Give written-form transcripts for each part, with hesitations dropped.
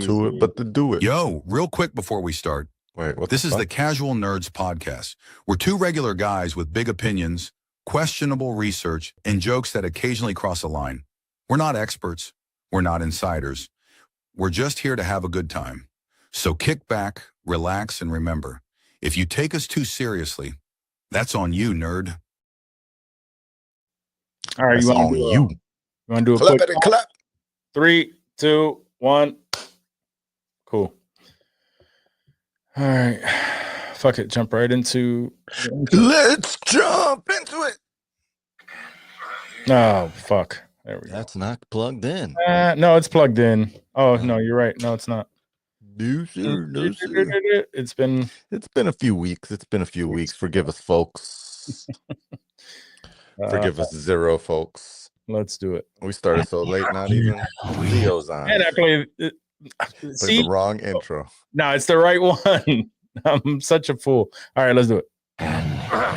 to it but to do it. Yo, real quick before we start. Wait, what This the is fuck? the Casual Nerds Podcast. We're two regular guys with big opinions, questionable research, and jokes that occasionally cross a line. We're not experts. We're not insiders. We're just here to have a good time. So kick back, relax, and remember, if you take us too seriously, that's on you, nerd. All right, That's you on you. want to do a Clap quick it, clap. 3, 2, 1. Cool. All right. Fuck it. Jump right into the intro. Let's jump into it. Oh, fuck. There we go. That's not plugged in. No, it's plugged in. Oh, no, you're right. No, it's not. No, sir. No, sir. It's been It's been a few weeks. Forgive us, folks. Forgive us, zero, folks. Let's do it. We started so late, not even Leo's on. And I played. Played See, the wrong intro. no, it's the right one. I'm such a fool. All right, let's do it.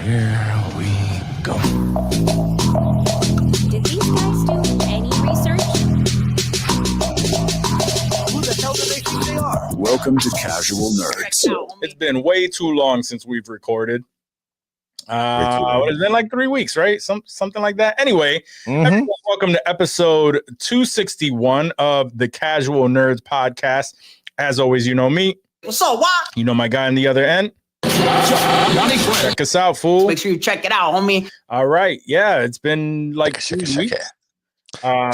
Here we go. Did these guys do any research? Who the hell do they think they are? Welcome to Casual Nerds. It's been way too long since we've recorded. long. It's been like 3 weeks, right? Something like that. Anyway, Mhm. everyone, welcome to episode 261 of the Casual Nerds Podcast. As always, you know me. What's up, what? You know my guy on the other end. Check us out, fool. Make sure you check it out, homie. All right. Yeah, it's been like 3 weeks.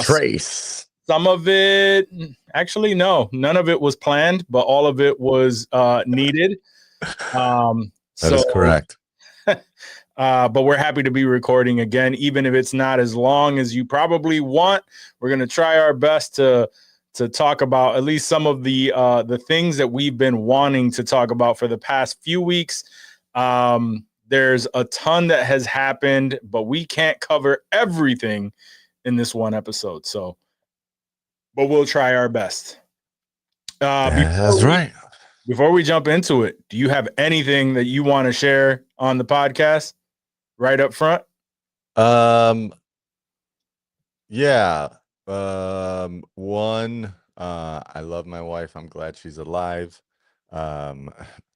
Trace. Some of it, actually, no, none of it was planned, but all of it was needed. That is correct. But we're happy to be recording again, even if it's not as long as you probably want. We're going to try our best to talk about at least some of the things that we've been wanting to talk about for the past few weeks. There's a ton that has happened, but we can't cover everything in this one episode. So, but we'll try our best. That's right. Before we jump into it, do you have anything that you want to share on the podcast right up front? Yeah. One, I love my wife. I'm glad she's alive.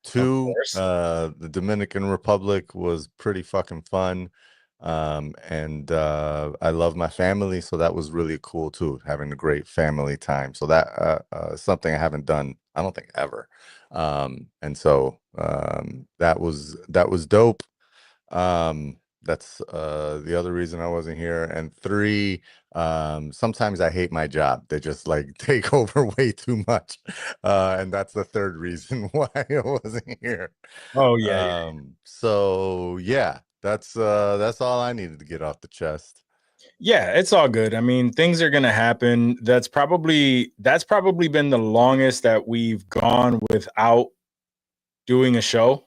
Two, course. the Dominican Republic was pretty fucking fun. And I love my family, so that was really cool too, having a great family time. So that is something I haven't done, I don't think, ever. And so that was dope. That's the other reason I wasn't here. And three, sometimes I hate my job. They just like take over way too much. And that's the third reason why I wasn't here. Oh yeah. So yeah, that's all I needed to get off the chest. Yeah, it's all good. I mean, things are gonna happen. That's probably been the longest that we've gone without doing a show,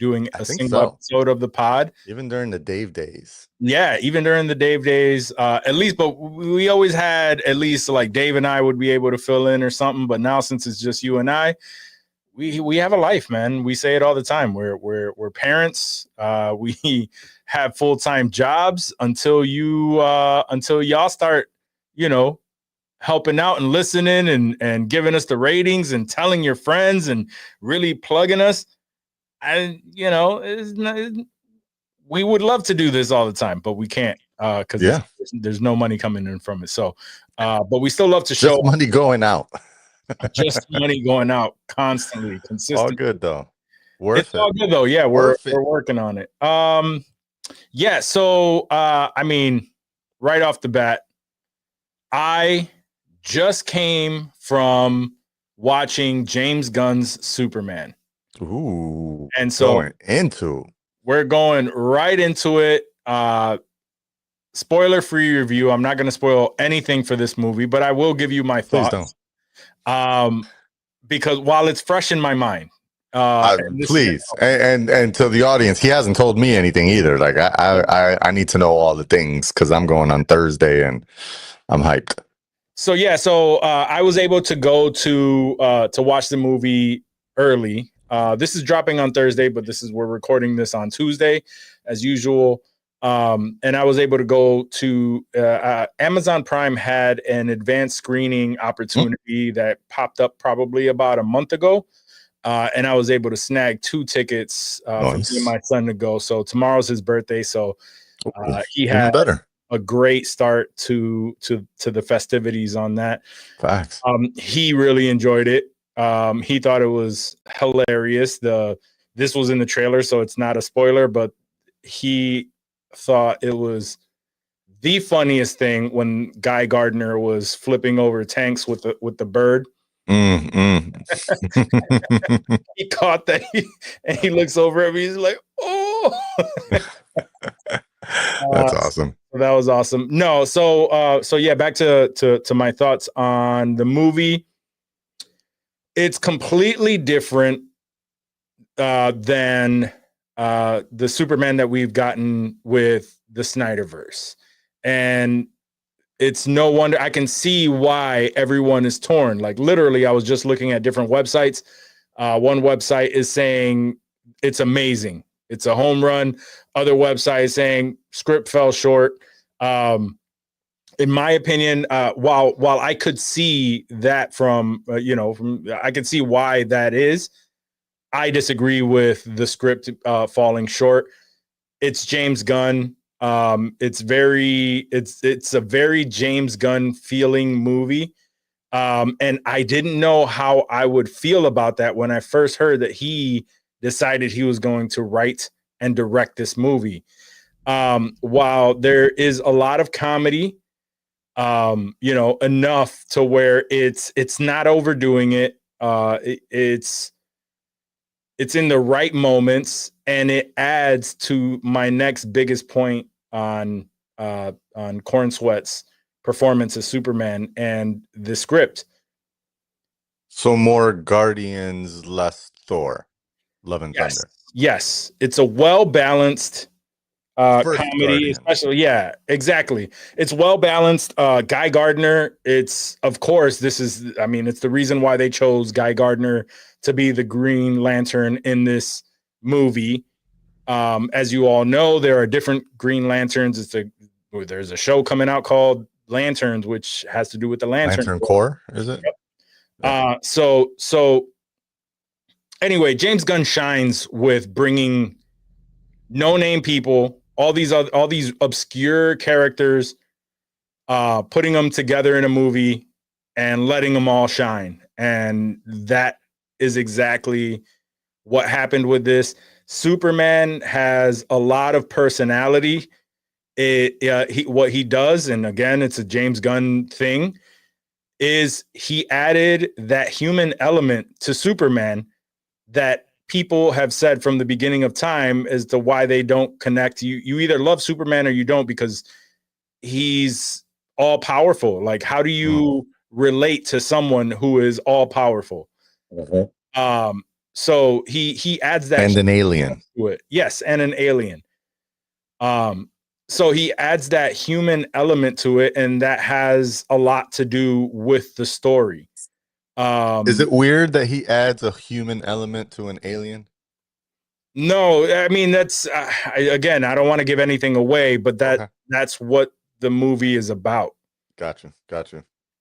doing I a think single so. episode of the pod. Even during the Dave days. Yeah, even during the Dave days, at least. But we always had at least like Dave and I would be able to fill in or something. But now since it's just you and I, we have a life, man. We say it all the time. We're parents. We have full-time jobs until y'all start, helping out and listening and giving us the ratings and telling your friends and really plugging us. And we would love to do this all the time, but we can't because there's no money coming in from it. So, but we still love to show Just money going out. just money going out constantly, consistently. All good though. Worth It's all good though. Yeah, we're working on it. Yeah. So, I mean, right off the bat, I just came from watching James Gunn's Superman. Ooh. And so going into. We're going right into it. Spoiler-free review. I'm not going to spoil anything for this movie, but I will give you my Please thoughts. Because while it's fresh in my mind, please, and to the audience, he hasn't told me anything either. Like I need to know all the things because I'm going on Thursday and I'm hyped. So yeah, I was able to go to watch the movie early. This is dropping on Thursday, but we're recording this on Tuesday, as usual. And I was able to go to Amazon Prime had an advanced screening opportunity that popped up probably about a month ago. And I was able to snag 2 tickets for me and my son to go. So tomorrow's his birthday. So he Even had better. a great start to the festivities on that. Facts. He really enjoyed it. He thought it was hilarious. This was in the trailer, so it's not a spoiler, but he thought it was the funniest thing when Guy Gardner was flipping over tanks with the bird. He caught that, and he looks over at me. He's like, "Oh." That's awesome. That was awesome. No, so yeah, back to my thoughts on the movie. It's completely different than the Superman that we've gotten with the Snyderverse. And it's no wonder. I can see why everyone is torn. Like, literally, I was just looking at different websites. One website is saying it's amazing, it's a home run. Other websites saying script fell short. In my opinion, while I could see that from I could see why that is, I disagree with the script falling short. It's James Gunn. It's a very James Gunn feeling movie. And I didn't know how I would feel about that when I first heard that he decided he was going to write and direct this movie. While there is a lot of comedy, enough to where it's not overdoing it. It's in the right moments, and it adds to my next biggest point on Corn Sweat's performance as Superman and the script. So more Guardians, less Thor. Love and Thunder. Yes, it's a well-balanced comedy, Guardian. especially. Yeah, exactly. It's well-balanced. Guy Gardner, it's the reason why they chose Guy Gardner to be the Green Lantern in this movie. As you all know, there are different Green Lanterns. There's a show coming out called Lanterns, which has to do with the Lantern Corps, is it? Yep. So anyway, James Gunn shines with bringing no-name people, all these obscure characters, putting them together in a movie and letting them all shine. And that is exactly what happened with this. Superman has a lot of personality. What he does, and again, it's a James Gunn thing, is he added that human element to Superman that people have said from the beginning of time as to why they don't connect. You either love Superman or you don't, because he's all powerful. Like, how do you relate to someone who is all powerful? Mm-hmm. So he adds that, and an alien to it. Yes, and an alien. So he adds that human element to it, and that has a lot to do with the story. Is it weird that he adds a human element to an alien? No, I mean, that's again, I don't want to give anything away, but that's what the movie is about. Gotcha.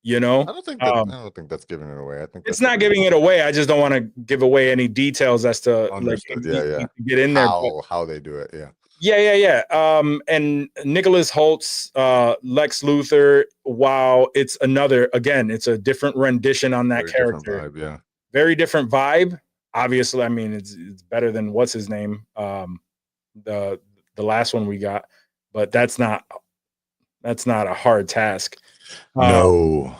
You know, I don't think that's giving it away. I think it's not giving it away. I just don't want to give away any details as to get in there. How they do it. Yeah. And Nicholas Holt's Lex Luthor, while it's it's a different rendition on that character. Vibe, yeah. Very different vibe. Obviously, I mean, it's better than what's his name, the last one we got, but that's not a hard task. No.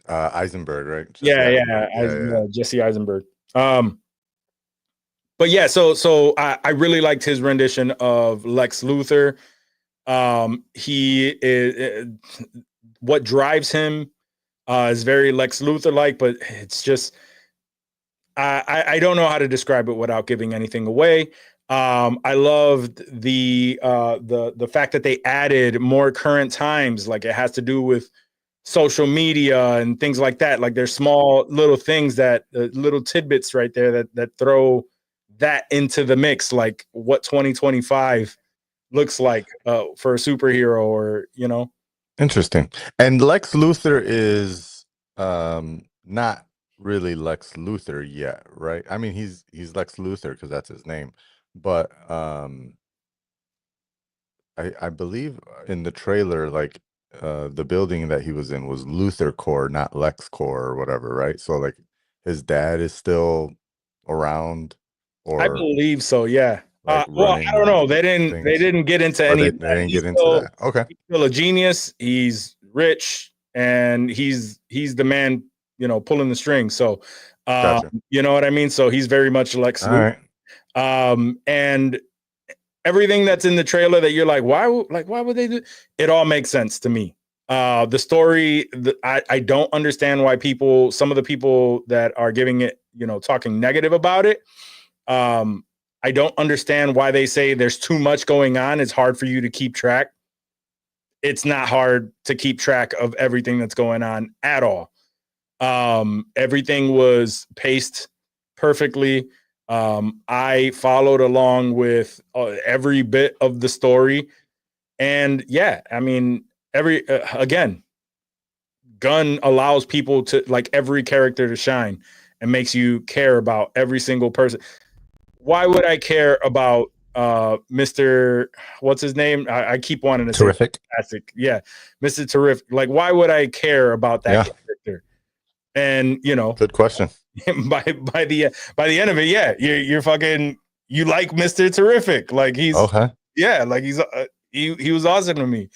Eisenberg, right? Jesse Eisenberg. But yeah, so I really liked his rendition of Lex Luthor. He is what drives him is very Lex Luthor-like, but it's just I don't know how to describe it without giving anything away. I loved the fact that they added more current times, like it has to do with social media and things like that. Like there's small little things little tidbits right there that throw that into the mix, like what 2025 looks like for a superhero, or Interesting. And Lex Luthor is not really Lex Luthor yet, right? I mean, he's Lex Luthor because that's his name. But I believe in the trailer, like the building that he was in was Luthor Corps, not Lex Corps or whatever, right? So like his dad is still around, I or believe so, yeah. like Well, I don't running know. They things, didn't get into or any they of that. didn't get into that. Okay, He's still a genius. He's rich, and he's the man, pulling the strings. So, gotcha. you know what I mean? So he's very much Lex All Luthor. right. And everything that's in the trailer that you're like, why would they do? It all makes sense to me. The story, I don't understand why some of the people that are giving it, talking negative about it. I don't understand why they say there's too much going on. It's hard for you to keep track. It's not hard to keep track of everything that's going on at all. Everything was paced perfectly. I followed along with every bit of the story. And yeah, I mean, again, Gunn allows people to, like, every character to shine and makes you care about every single person. Why would I care about Mr. What's his name? I keep wanting to Terrific. say fantastic. Yeah, Mr. Terrific. Like, why would I care about that character? And Good question. by the end of it, yeah, you're fucking, you like Mr. Terrific. Like he's Okay. yeah, like he's he was awesome to me.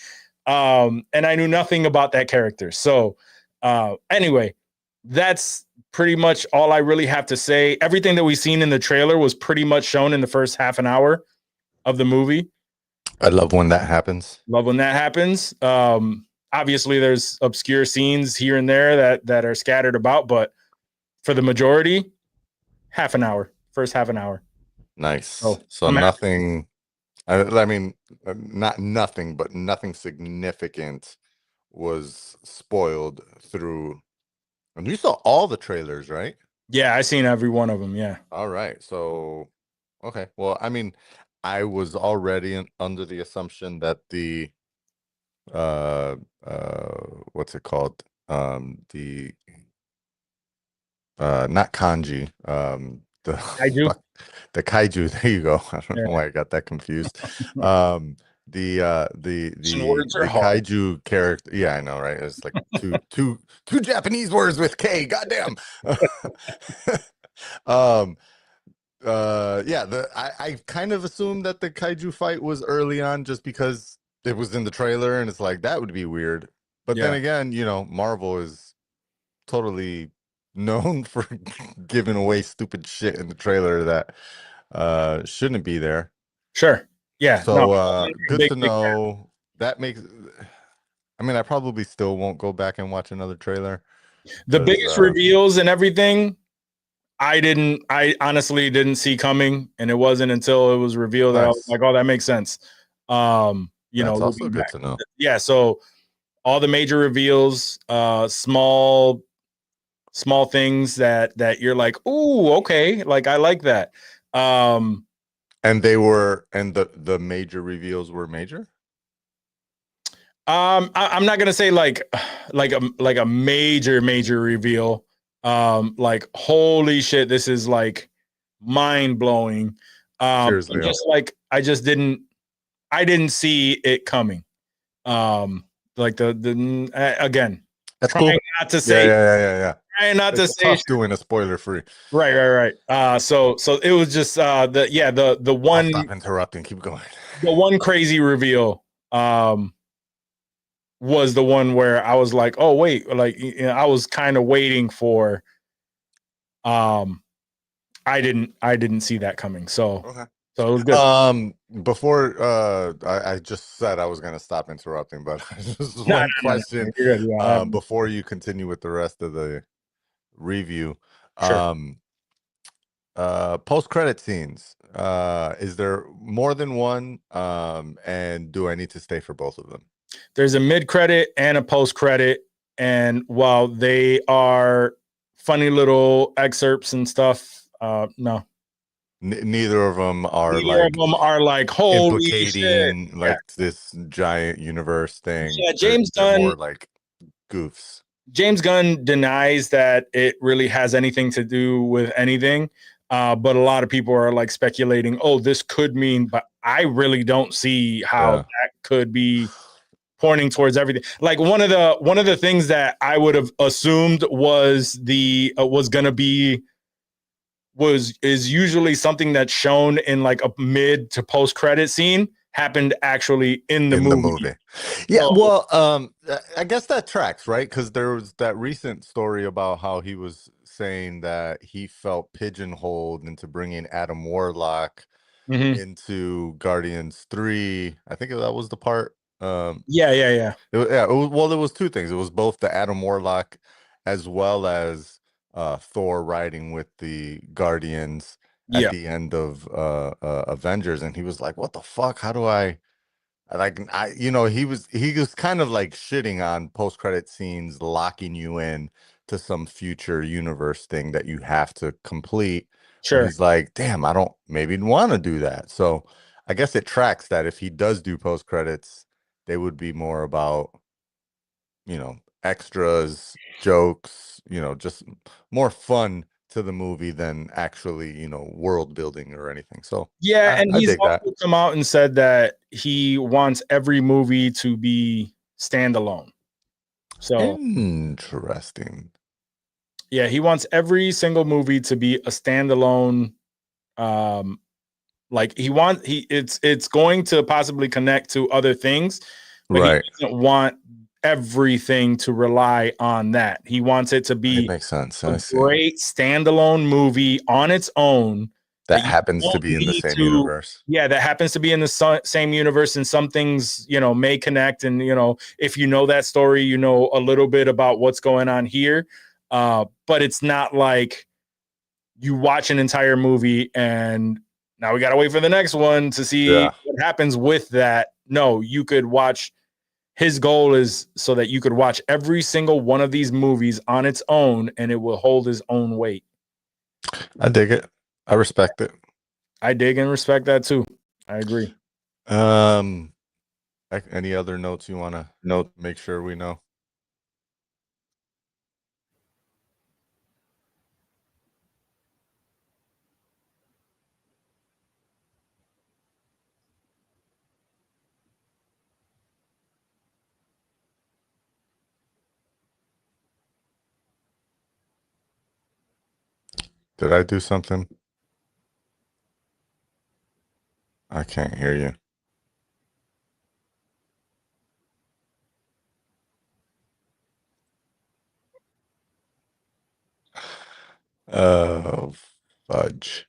And I knew nothing about that character. So anyway, that's pretty much all I really have to say. Everything that we've seen in the trailer was pretty much shown in the first half an hour of the movie. I love when that happens. Love when that happens. Obviously there's obscure scenes here and there that are scattered about, but for the majority, first half an hour. Nice. Oh, So nothing, I mean, not nothing, but nothing significant was spoiled through. And you saw all the trailers, right? Yeah, I seen every one of them. Yeah. All right. So, okay. Well, I mean, I was already under the assumption that the what's it called? The not kanji, the Kaiju. the kaiju. There you go. I don't Yeah. know why I got that confused. The words are hard. kaiju character. Yeah, I know, right? It's like two Japanese words with K. Goddamn. Yeah, I kind of assumed that the kaiju fight was early on just because it was in the trailer, and it's like that would be weird. But then again, Marvel is totally known for giving away stupid shit in the trailer that shouldn't be there. Sure. Yeah. So good big, to know. That makes, I mean, I probably still won't go back and watch another trailer. The 'cause, biggest reveals and everything, I honestly didn't see coming, and it wasn't until it was revealed that I was Nice. like, oh, that makes sense. That's also good to know. Yeah, so all the major reveals, small things that you're like, ooh, okay, like I like that. And they were, and the major reveals were major. I'm not gonna say like a major reveal. Like holy shit, this is like mind blowing. Seriously. Just like I didn't see it coming. Like the again, That's trying cool. not to say, Yeah. trying not to It's say tough doing a spoiler free. right. So it was just the one, I'll stop interrupting. Keep going. the one crazy reveal was the one where I was like, oh wait, like I was kind of waiting for. I didn't see that coming. So Okay. So it was good. Before I just said I was gonna stop interrupting, but just No, one question. You're good. Yeah, before you continue with the rest of the review. Sure. Post-credit scenes. Is there more than one? And do I need to stay for both of them? There's a mid-credit and a post-credit, and while they are funny little excerpts and stuff, no. Neither of them are Neither of like them are like holy shit. implicating Yeah. like this giant universe thing. Yeah, They're more like goofs. James Gunn denies that it really has anything to do with anything. But a lot of people are like speculating, oh, this could mean, but I really don't see how Yeah. that could be pointing towards everything. Like one of the things that I would have assumed was was gonna be is usually something that's shown in like a mid to post credit scene happened actually in the In the movie. movie. Yeah, So- well, I guess that tracks, right? Because there was that recent story about how he was saying that he felt pigeonholed into bringing Adam Warlock Mhm. into Guardians 3. I think that was the part. Yeah. Well, it was two things. It was both the Adam Warlock as well as Thor riding with the Guardians at Yeah. the end of Avengers, and he was like, "What the fuck? How do I like?" He was kind of like shitting on post credit scenes, locking you in to some future universe thing that you have to complete. But Sure. he's like, "Damn, I don't maybe want to do that." So I guess it tracks that if he does do post credits, they would be more about extras, jokes, just more fun to the movie than actually, world building or anything. So Yeah, and I he's dig that. also come out and said that he wants every movie to be standalone. So Interesting. yeah, he wants every single movie to be a standalone. Like it's going to possibly connect to other things, but he Right. doesn't want everything to rely on that. He wants it to It be makes sense. a I see. great standalone movie on its own That that you happens to don't be in the need same to. universe. Yeah, that happens to be in the same universe, and some things may connect. And if you know that story, you know a little bit about what's going on here. But it's not like you watch an entire movie and now we got to wait for the next one to see Yeah. what happens with that. No, you could watch. His goal is so that you could watch every single one of these movies on its own, and it will hold its own weight. I dig it. I respect it. I dig and respect that too. I agree. Any other notes you want to note? Make sure we know. Did I do something? I can't hear you. Oh, fudge.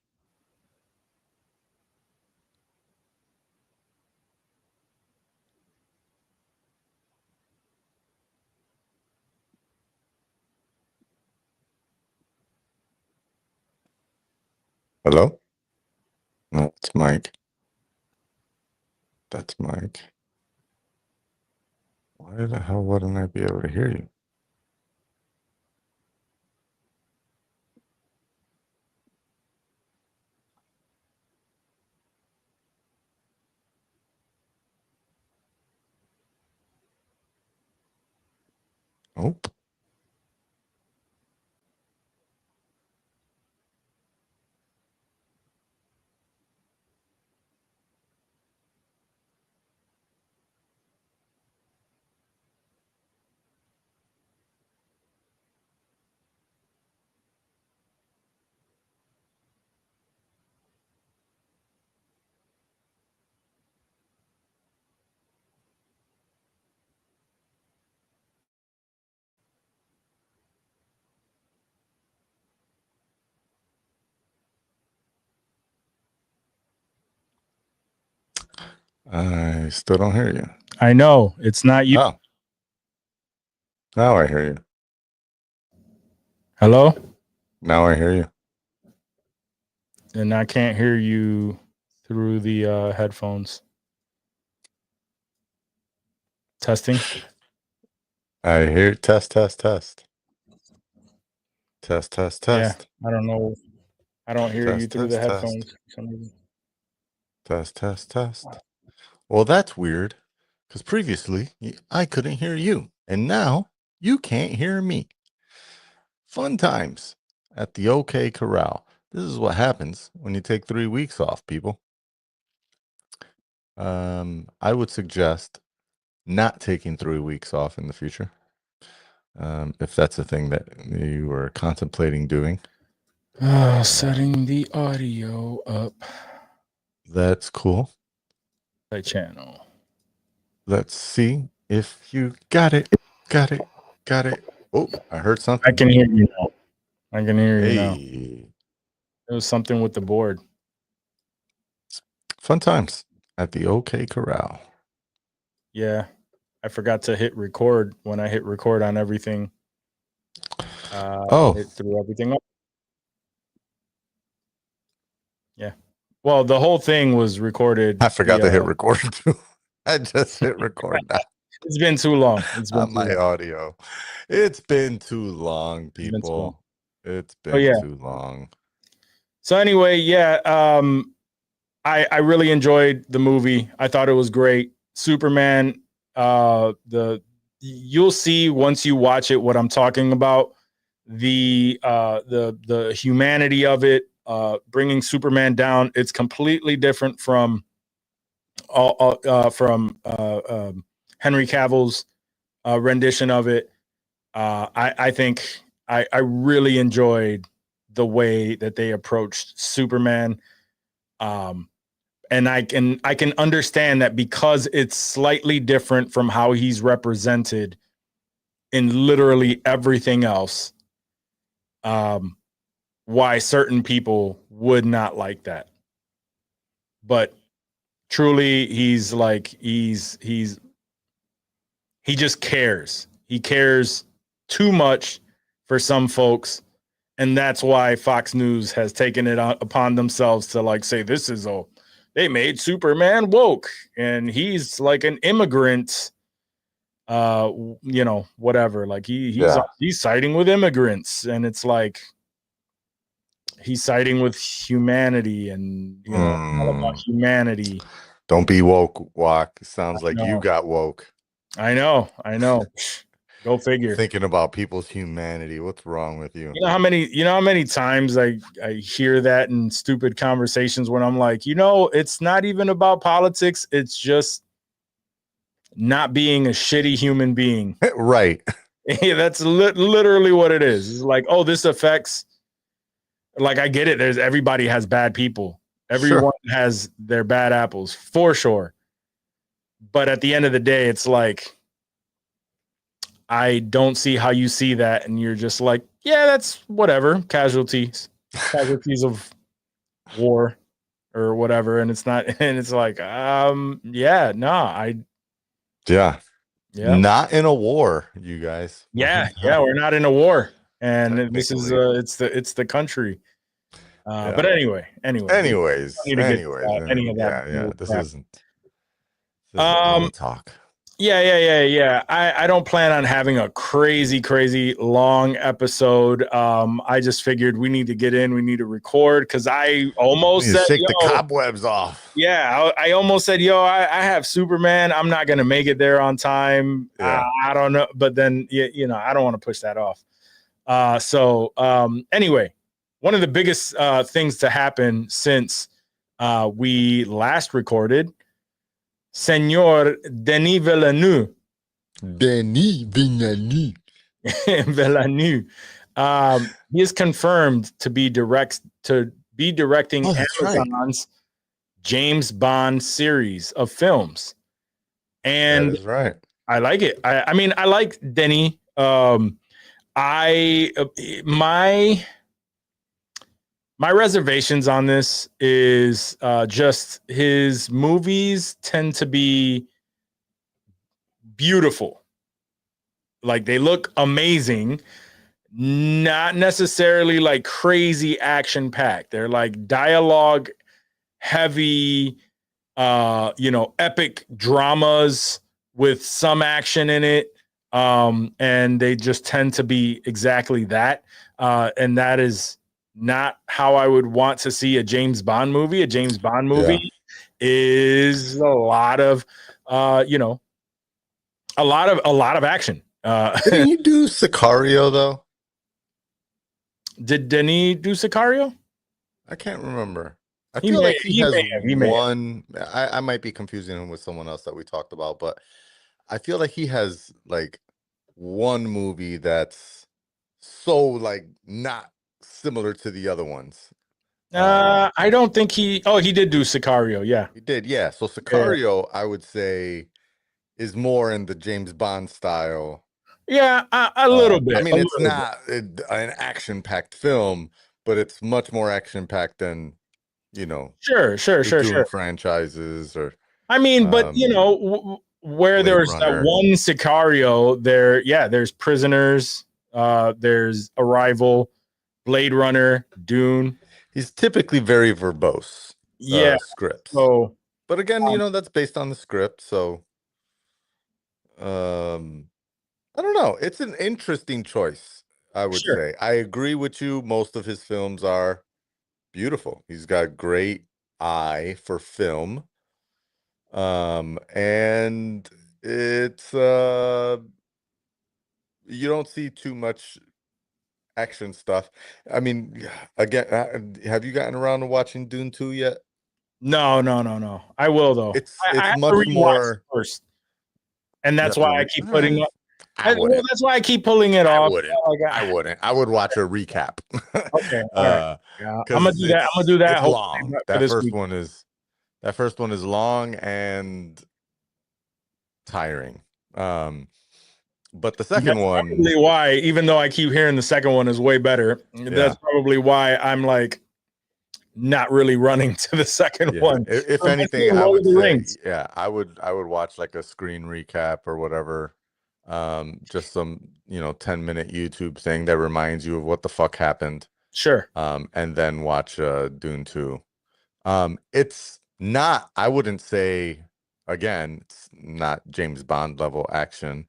Hello? No, it's Mike. That's Mike. Why the hell wouldn't I be able to hear you? Oh. I still don't hear you. I know it's not you. Oh. Now I hear you. Hello? Now I hear you. And I can't hear you through the headphones. Testing. I hear test. Test, test, Yeah, test. I don't know. I don't hear you Test, through the test, test. headphones for some reason. Test, test, test. Well, that's weird because previously I couldn't hear you, and now you can't hear me. Fun times at the OK Corral. This is what happens when you take 3 weeks off, people. I would suggest not taking 3 weeks off in the future. If that's a thing that you were contemplating doing. Setting the audio up. That's cool. The channel. Let's see if you got it. Got it. Got it. Oh, I heard I something. can hear you now. I can hear you now. Hey, It was something with the board. fun times at the OK Corral. Yeah. I forgot to hit record. When I hit record on everything, Oh. it threw everything up. Yeah. Well, the whole thing was recorded. I forgot to hit via- record too. I just hit record now It's been too long. It's been on too my long. audio. It's been too long, been too long. people. It's Oh, been yeah. too long. So anyway, yeah, I really enjoyed the movie. I thought it was great. Superman, you'll see once you watch it what I'm talking about. The humanity of it, bringing Superman down. It's completely different from Henry Cavill's rendition of it. I think I really enjoyed the way that they approached Superman. And I can understand that because it's slightly different from how he's represented in literally everything else, why certain people would not like that. But truly, he just cares. He cares too much for some folks. And that's why Fox News has taken it upon themselves to like say they made Superman woke and he's like an immigrant, whatever. Like he's siding with immigrants, and it's like he's siding with humanity, and all about humanity. Don't be woke, Walk. It sounds I like you know. got woke. I know. Go figure. Thinking about people's humanity. What's wrong with you? You know how many times I hear that in stupid conversations when I'm like, it's not even about politics. It's just not being a shitty human being. Right. That's literally what it is. It's like, oh, this affects. Like, I get it. Everybody has bad people. Everyone has their bad apples for sure. But at the end of the day, it's like, I don't see how you see that, and you're just like, yeah, that's whatever. Casualties of war or whatever, and it's not, and it's like, yeah, Not in a war, you guys. yeah, we're not in a war, and this is it's the country. But anyways, any of that. Yeah. This isn't talk. Yeah. I don't plan on having a crazy long episode. I just figured we need to get in. We need to record because I almost said, shake the cobwebs off. Yeah, I almost said, I have Superman. I'm not gonna make it there on time. Yeah. I don't know, but then I don't want to push that off. Anyway, one of the biggest things to happen since we last recorded. Senor Denis Villeneuve. Villeneuve. He is confirmed to be directing Amazon's James Bond series of films. And that is right. I like it. I mean, I like Denis. My reservations on this is just his movies tend to be beautiful. Like, they look amazing, not necessarily like crazy action packed. They're like dialogue heavy, epic dramas with some action in it. And they just tend to be exactly that. And that is not how I would want to see a James Bond movie. A James Bond movie is a lot of you know, a lot of action. Didn't he do Sicario though? Did Denis do Sicario? I can't remember. I He feel may- like he he has may have, he may have. one. I might be confusing him with someone else that we talked about, but I feel like he has like one movie that's so like not similar to the other ones. I don't think he. Oh, he did do Sicario. Yeah. He did, yeah. So Sicario, I would say, is more in the James Bond style. Yeah, a little bit. I mean, a it's little not an action-packed film, but it's much more action-packed than, you know, bit. Sure. doing franchises or I mean, but you know, where Blade there's that Runner. one Sicario, there's Prisoners, there's Arrival, Blade Runner, Dune. he's typically very verbose Yeah. scripts. So But again, you know, that's based on the script, so I don't know. It's an interesting choice, I would Sure. say. I agree with you. Most of his films are beautiful. He's got great eye for film. And it's you don't see too much action stuff. I mean, again, have you gotten around to watching Dune 2 yet? no. I will though. It's I have to much rewatch more it first, and You that's have to why I re- keep putting up. I Well, wouldn't. that's why I keep pulling it I off. wouldn't. Like, I wouldn't. I would watch a recap. Okay, all right. Yeah, I'm 'cause gonna do that. I'm gonna do that. It's hopefully long. for That this first week. one is long and tiring. But the second one, Probably why, even though I keep hearing the second one is way better, that's probably why I'm like not really running to the second yeah, one. if I'm anything, liking I Lord would of the say, Rings. yeah, I would watch like a screen recap or whatever. Just some 10-minute YouTube thing that reminds you of what the fuck happened. Sure. And then watch Dune 2. It's not, I wouldn't say, again, it's not James Bond level action.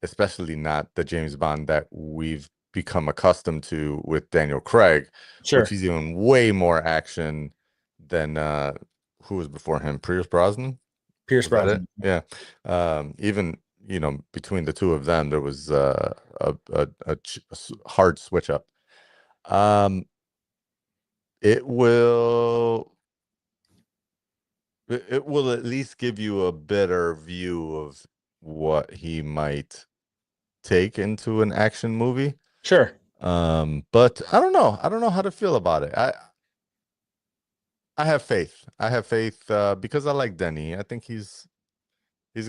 Especially not the James Bond that we've become accustomed to with Daniel Craig, Sure. which is even way more action than who was before him, Pierce Brosnan. Pierce Was that Brosnan. it? Yeah. Even between the two of them, there was a hard switch up. It will at least give you a better view of what he might take into an action movie. Sure. But I don't know. I don't know how to feel about it. I have faith. I have faith because I like Denny. I think he's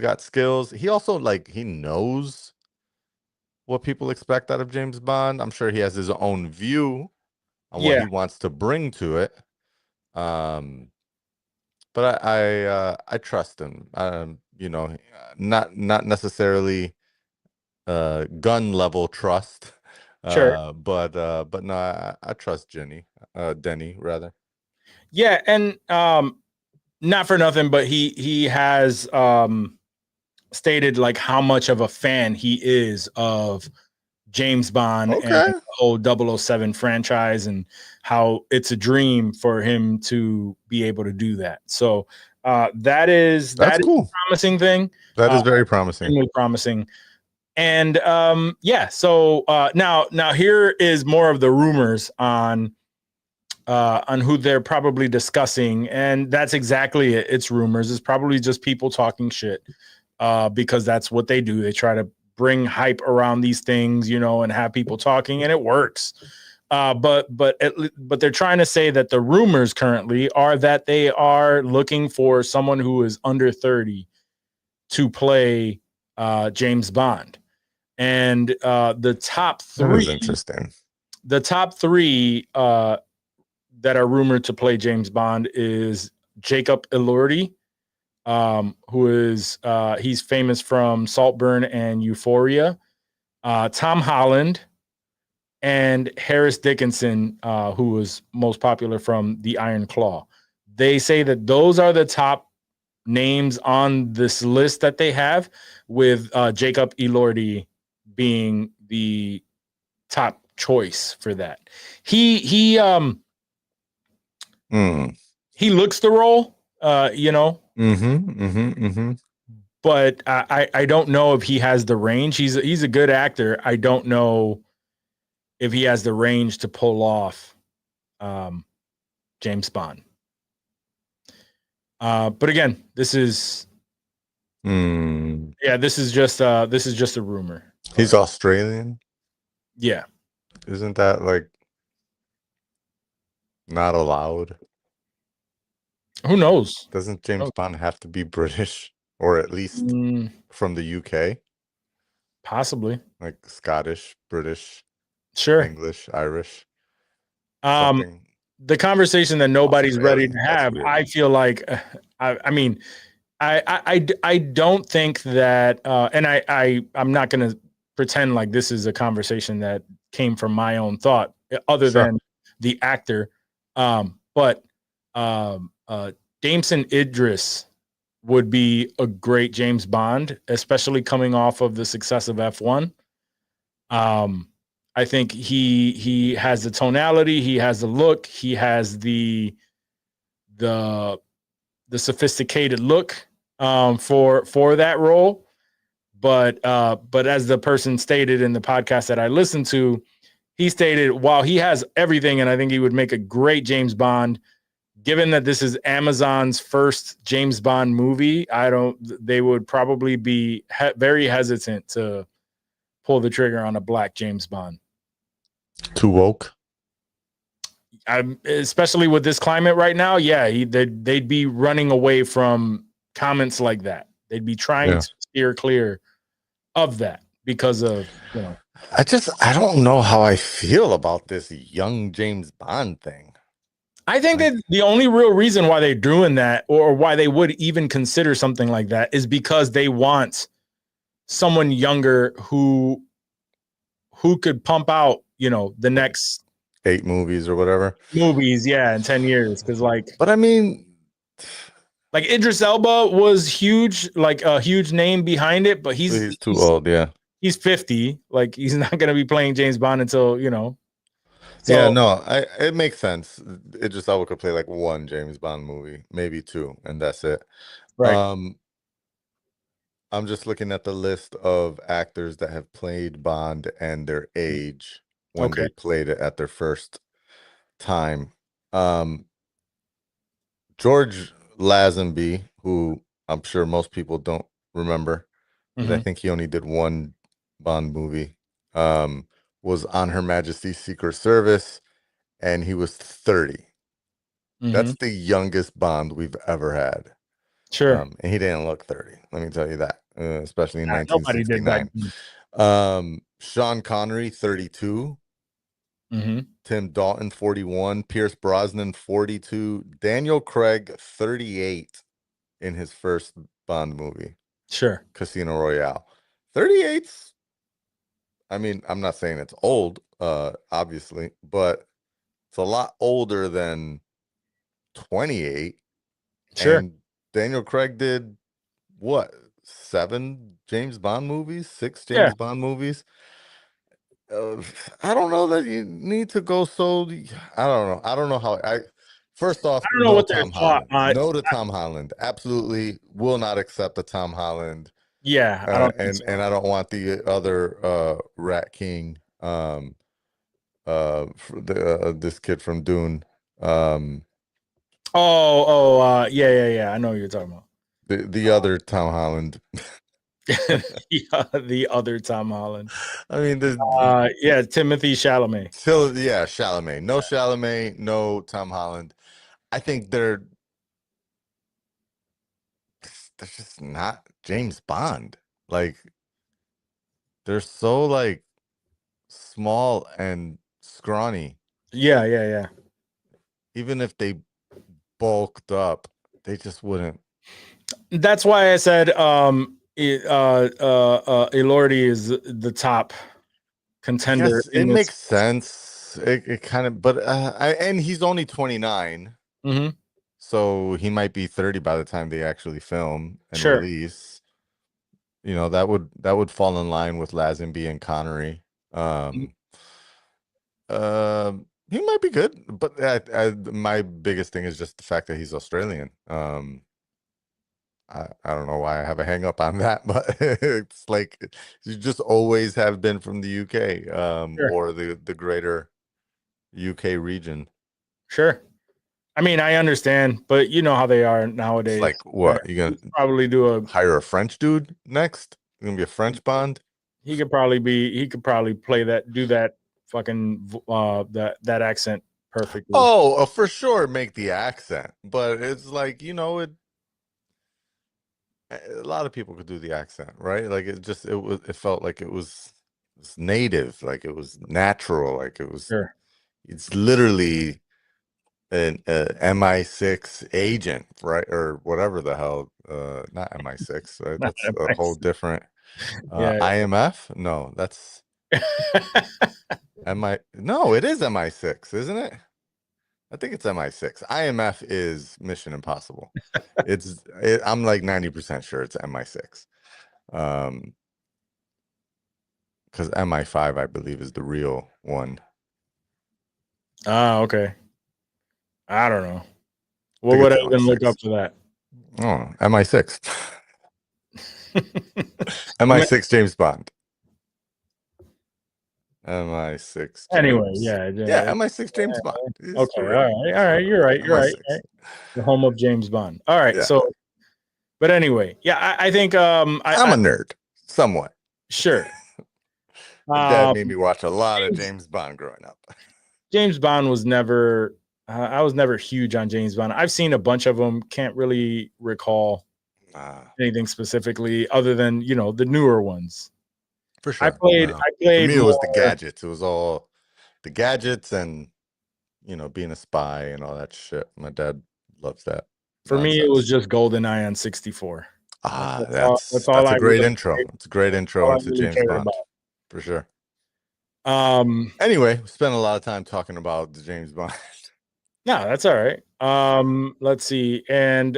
got skills. He also he knows what people expect out of James Bond. I'm sure he has his own view on what he wants to bring to it. But I trust him. Not necessarily gun level trust. Sure. But no, I trust Denny rather. Yeah, and not for nothing, but he has stated like how much of a fan he is of James Bond and the whole 007 franchise, and how it's a dream for him to be able to do that. So that is cool. a promising thing. That is very promising. Extremely promising. And so now here is more of the rumors on who they're probably discussing, and that's exactly it. It's rumors. It's probably just people talking shit because that's what they do. They try to bring hype around these things, and have people talking, and it works. But they're trying to say that the rumors currently are that they are looking for someone who is under 30 to play James Bond. And the top three, interesting. The top three that are rumored to play James Bond is Jacob Elordi, who is he's famous from Saltburn and Euphoria, Tom Holland, and Harris Dickinson, who was most popular from The Iron Claw. They say that those are the top names on this list that they have, with Jacob Elordi being the top choice for that. He Mm. he looks the role, you know, but I don't know if he has the range. He's a good actor. I don't know if he has the range to pull off James Bond. But again, this is this is just a rumor. He's Australian. Yeah. Isn't that like not allowed? Who knows? Doesn't James Bond have to be British or at least from the UK? Possibly. Like Scottish, British, Sure. English, Irish. The conversation that nobody's ready to have, I feel like, I mean, I don't think that, and I'm not going to pretend like this is a conversation that came from my own thought, other than the actor. But Damson Idris would be a great James Bond, especially coming off of the success of F1. I think he has the tonality, he has the look, he has the sophisticated look for that role. But as the person stated in the podcast that I listened to, he stated while he has everything, and I think he would make a great James Bond. Given that this is Amazon's first James Bond movie, they would probably be very hesitant to pull the trigger on a black James Bond. Too woke. Especially with this climate right now, yeah, they'd be running away from comments like that. They'd be trying to steer clear of that because of, you know. I don't know how I feel about this young James Bond thing. I think that the only real reason why they're doing that, or why they would even consider something like that, is because they want someone younger who could pump out, you know, the next 8 movies or whatever. Movies, yeah, in 10 years. Because but I mean, like Idris Elba was huge, like a huge name behind it, but he's too old. Yeah, he's 50. Like he's not going to be playing James Bond until, you know. So, yeah, no, it makes sense. Idris Elba could play like 1 James Bond movie, maybe 2, and that's it. Right. I'm just looking at the list of actors that have played Bond and their age when they played it at their first time. George Lazenby, who I'm sure most people don't remember, because I think he only did 1 Bond movie, was on Her Majesty's Secret Service, and he was 30. That's the youngest Bond we've ever had. Sure. And he didn't look 30. Let me tell you that, especially in 1969. Sean Connery, 32. Tim Dalton, 41. Pierce Brosnan, 42. Daniel Craig, 38 in his first Bond movie. Sure. Casino Royale. 38's, I mean, I'm not saying it's old, obviously, but it's a lot older than 28. Sure. And Daniel Craig did what? 7 James Bond movies? 6 James Bond movies? I don't know that you need to go so. I don't know. I don't know how. First off, I don't know what their plot. No to Tom Holland. Absolutely will not accept the Tom Holland. Yeah, I don't think so. And I don't want the other Rat King. This kid from Dune. Yeah. I know what you're talking about. The other Tom Holland. The other Tom Holland. I mean, Timothy Chalamet. Chalamet. No Chalamet, no Tom Holland. I think they're just not James Bond. Like, they're so like small and scrawny. Yeah. Even if they bulked up, they just wouldn't. That's why I said Elordi is the top contender. It makes sense. It kind of, but and he's only 29, so he might be 30 by the time they actually film and release. You know, that would fall in line with Lazenby and Connery. He might be good, but my biggest thing is just the fact that he's Australian. I don't know why I have a hang up on that, but it's like you just always have been from the UK, Sure. or the greater UK region. Sure. I mean, I understand, but you know how they are nowadays. It's like, what, you gonna probably do a hire a French dude next? You're gonna be a French Bond? he could probably play that, do that fucking that accent perfectly. Oh, for sure, make the accent, but it's like, a lot of people could do the accent, right? Like it felt like it was native, like it was natural, like it was. Sure. It's literally an MI6 agent, right? Or whatever the hell. Not MI6. Right? Not That's a whole MI6. different. Yeah. IMF? No, that's MI. No, it is MI6, isn't it? I think it's MI6. IMF is Mission Impossible. I'm like 90% sure it's MI6. Because MI5, I believe, is the real one. Ah, okay. I don't know. What would I even look up for that? Oh, MI6. MI6 James Bond. MI6. Anyway, James. yeah, Yeah, MI6 James Bond. It's Okay, all correct. right. You're right. MI6. The home of James Bond. All right, Yeah. so, but anyway, yeah, I think I'm a nerd, somewhat. sure. My dad made me watch a lot of James Bond growing up. James Bond was never. I was never huge on James Bond. I've seen a bunch of them. Can't really recall anything specifically, other than the newer ones. For sure. I played. For me, it was the gadgets. It was all the gadgets and being a spy and all that shit. My dad loves that. For me, it was just GoldenEye on 64. That's all. That's a great intro. It's a great intro into James Bond, for sure. Anyway, we spent a lot of time talking about the James Bond. No, that's all right. Let's see. And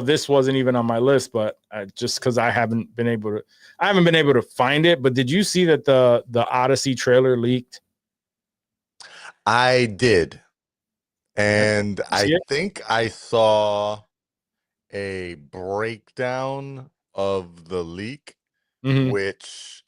this wasn't even on my list, but just because I haven't been able to find it. But did you see that the Odyssey trailer leaked? I did. And I think I saw a breakdown of the leak, which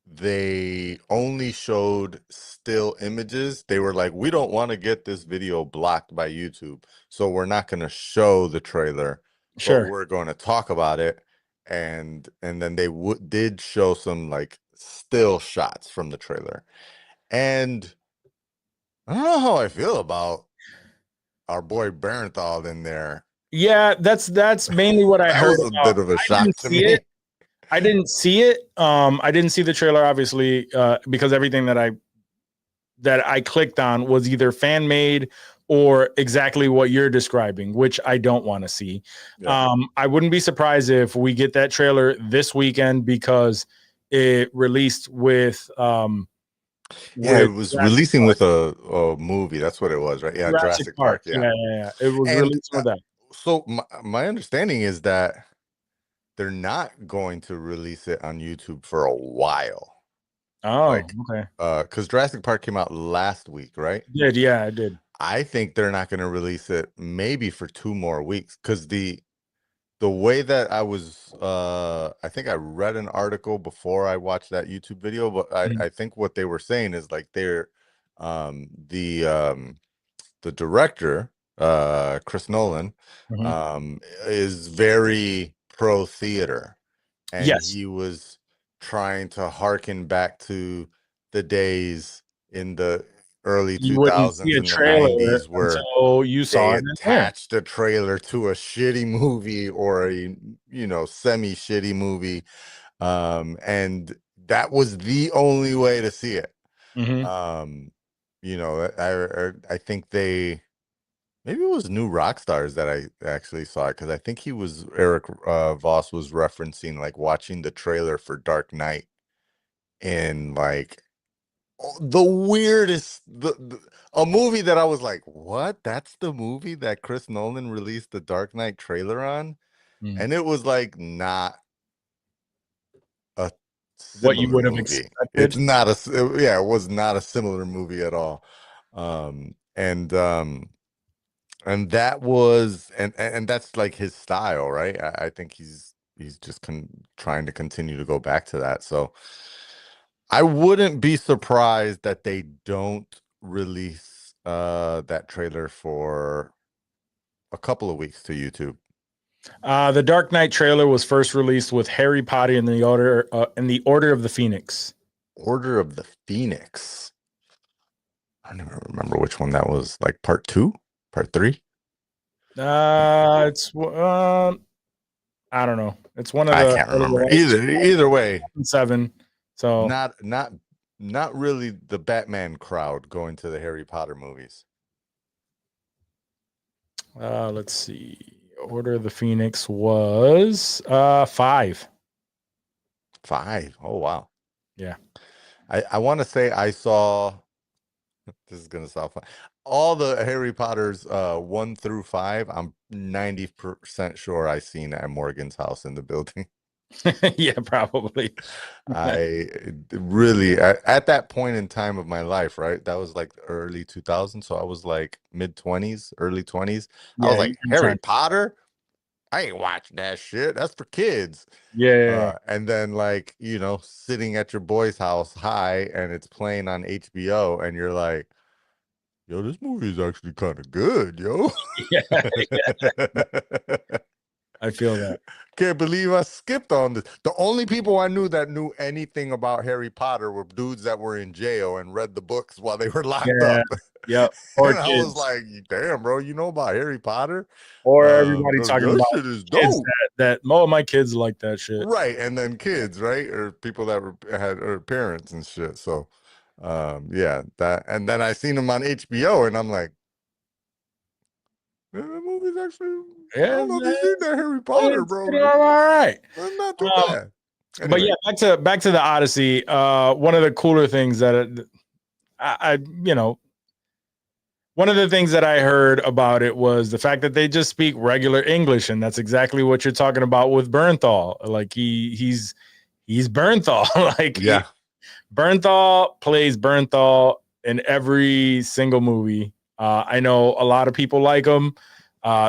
they only showed still images. They were like, we don't want to get this video blocked by YouTube, so we're not going to show the trailer. Sure. But we're going to talk about it. And then they did show some like still shots from the trailer. And I don't know how I feel about our boy Barenthal in there. Yeah, that's mainly what I heard. That was a bit of a shock to me. I didn't see it. I didn't see the trailer, obviously, because everything that I clicked on was either fan made or exactly what you're describing, which I don't want to see. Yeah. I wouldn't be surprised if we get that trailer this weekend because it released with. It was releasing with a movie. That's what it was, right? Yeah, Jurassic Park. Yeah. It was released with that. So my understanding is that they're not going to release it on YouTube for a while. Oh, okay. Because Jurassic Park came out last week, right? Yeah, it did. I think they're not going to release it maybe for 2 more weeks because the way that I was, I think I read an article before I watched that YouTube video, but I think what they were saying is like they're, the director, Chris Nolan, is very pro theater, and he was trying to harken back to the days in the early 2000s and the 90s where you saw they attached a trailer to a shitty movie or a semi shitty movie, and that was the only way to see it. I think maybe it was New Rockstars that I actually saw it, because I think Eric Voss was referencing like watching the trailer for Dark Knight in like the weirdest, a movie that I was like, what? That's the movie that Chris Nolan released the Dark Knight trailer on? And it was like not What you similar would have movie. expected. It's not yeah, it was not a similar movie at all. And that was and that's like his style, right? I think he's just trying to continue to go back to that. So I wouldn't be surprised that they don't release that trailer for a couple of weeks to YouTube. The Dark Knight trailer was first released with Harry Potter in the Order of the Phoenix. Order of the Phoenix. I don't even remember which one that was. Like part 2, part 3. It's I don't know. It's one of the. I can't remember either way. 7. So Not really the Batman crowd going to the Harry Potter movies. Let's see. Order of the Phoenix was 5. 5. Oh wow. Yeah. I want to say I saw. This is gonna sound fun. All the Harry Potters 1 through 5. I'm 90% sure I seen at Morgan's house in the building. Yeah, probably. I really at that point in time of my life, right? That was like early 2000s, so I was like mid 20s, early 20s. I was like, Harry Potter? I ain't watching that shit. That's for kids. Yeah. And then like, you know, sitting at your boy's house high and it's playing on HBO and you're like, yo, this movie is actually kind of good, yo. Yeah. I feel that. Can't believe I skipped on this. The only people I knew that knew anything about Harry Potter were dudes that were in jail and read the books while they were locked up. Yep. Or and I was like, damn, bro, you know about Harry Potter? Or everybody talking about shit is kids dope. that my kids like that shit. Right. And then kids, right? Or people that had parents and shit. So yeah, that, and then I seen them on HBO and I'm like, man, that movie's actually, I don't know if you've seen that Harry Potter, bro. All right. It's not too bad. Anyway. But yeah, back to the Odyssey. One of the cooler things that I you know, one of the things that I heard about it was the fact that they just speak regular English, and that's exactly what you're talking about with Bernthal. Like he's Bernthal. Like yeah, Bernthal plays Bernthal in every single movie. I know a lot of people like him,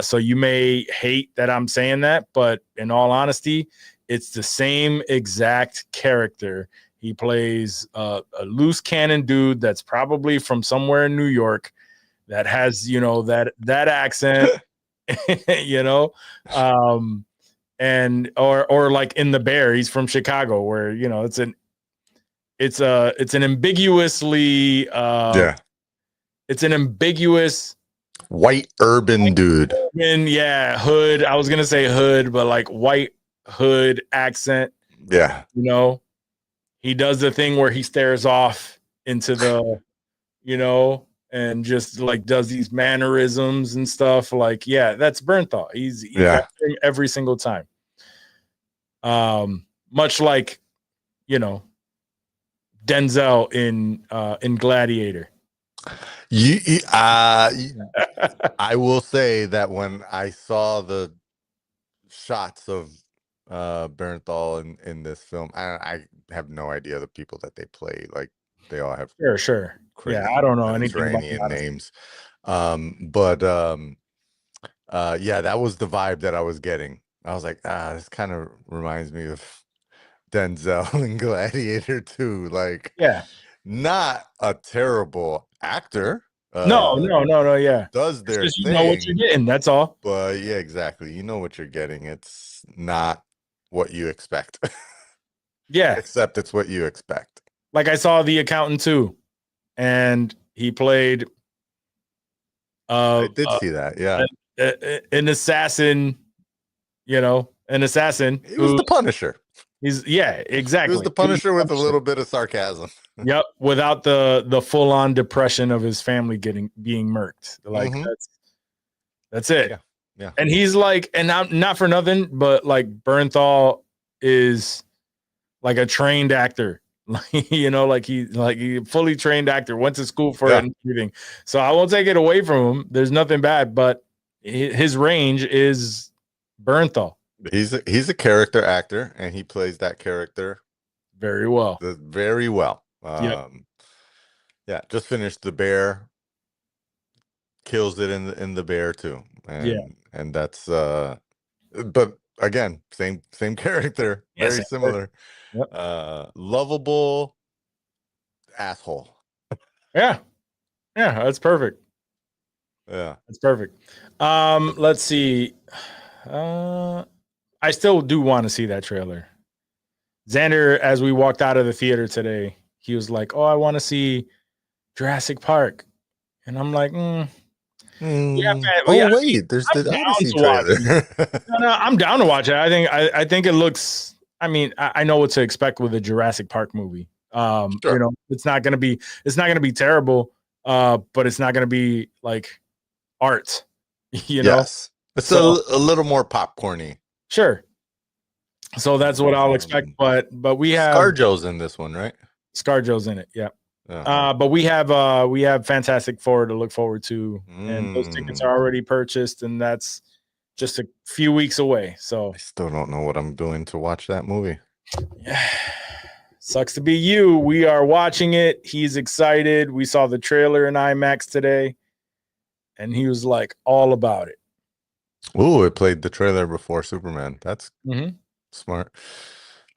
so you may hate that I'm saying that, but in all honesty, it's the same exact character. He plays a loose cannon dude that's probably from somewhere in New York that has, you know, that accent, you know, and or like in The Bear, he's from Chicago, where, you know, it's an ambiguously it's an ambiguous white urban dude. Hood. I was gonna say hood, but like white hood accent. Yeah, you know, he does the thing where he stares off into the, you know, and just like does these mannerisms and stuff. Like, yeah, that's Bernthal. He's every single time. Much like, you know, Denzel in Gladiator. I will say that when I saw the shots of Bernthal in this film, I have no idea the people that they play. Like they all have sure. Crazy I don't know anything about names. But yeah, that was the vibe that I was getting. I was like, this kind of reminds me of Denzel in Gladiator 2. Like, yeah, not a terrible actor. No, yeah. Does their thing. You know what you're getting, that's all. But yeah, exactly. You know what you're getting. It's not what you expect. Yeah. Except it's what you expect. Like I saw The Accountant too, and he played I did see that, yeah. An assassin, you know, an assassin. He was the Punisher. Exactly. He was the Punisher with a little bit of sarcasm. Yep, without the full-on depression of his family being murked. Like that's it. Yeah. And he's like, and not for nothing, but like Bernthal is like a trained actor. Like, you know, like he fully trained actor, went to school for it and everything. So I won't take it away from him. There's nothing bad, but his range is Bernthal. He's a character actor, and he plays that character very well. Very well. Yep. Yeah, just finished The Bear. Kills it in the Bear too. And that's but again, same character, Yeah, very same similar. Yep. Lovable asshole. Yeah, that's perfect. Yeah. That's perfect. Let's see. I still do want to see that trailer. Xander, as we walked out of the theater today, he was like, "Oh, I want to see Jurassic Park," and I'm like, "Yeah, man, Wait, there's I'm the down Odyssey to watch trailer. No, I'm down to watch it. I think it looks. I mean, I know what to expect with a Jurassic Park movie. Sure. You know, it's not gonna be terrible. But it's not gonna be like art. You know, Yes. It's So- a little more popcorny. sure. So that's what I'll expect. But we have ScarJo's in this one, right? ScarJo's in it. Yeah. Yeah. But we have Fantastic Four to look forward to, and those tickets are already purchased, and that's just a few weeks away. So I still don't know what I'm doing to watch that movie. yeah. Sucks to be you. We are watching it. He's excited. We saw the trailer in IMAX today, and he was like all about it. Ooh, it played the trailer before Superman. That's Mhm. smart.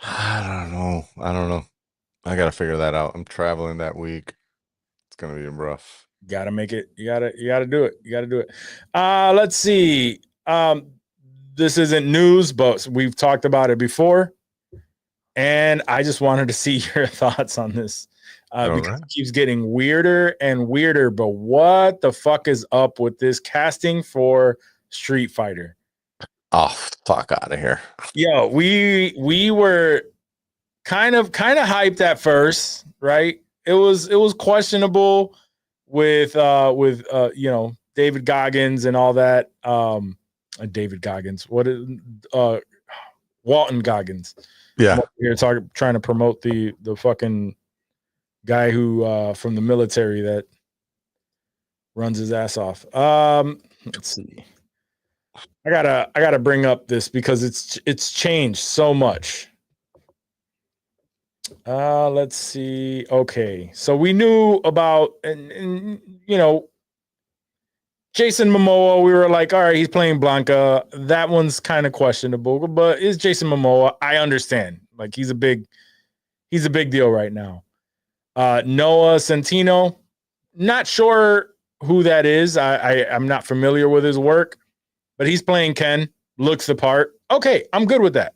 I don't know. I gotta figure that out. I'm traveling that week. It's gonna be rough. Gotta make it. You gotta do it. You gotta do it. Let's see. This isn't news, but we've talked about it before. And I just wanted to see your thoughts on this. Because it keeps getting weirder and weirder. But what the fuck is up with this casting for Street Fighter? Oh, fuck out of here. Yo, we were kind of hyped at first, right? It was questionable with you know, David Goggins and all that. David Goggins. What is Walton Goggins? Yeah. Here trying to promote the fucking guy who from the military that runs his ass off. Let's see. I gotta bring up this because it's changed so much. Let's see. Okay, so we knew about and you know, Jason Momoa. We were like, all right, he's playing Blanca. That one's kind of questionable, but is Jason Momoa? I understand. Like he's a big deal right now. Noah Centineo, not sure who that is. I'm not familiar with his work, but he's playing Ken. Looks the part. Okay, I'm good with that.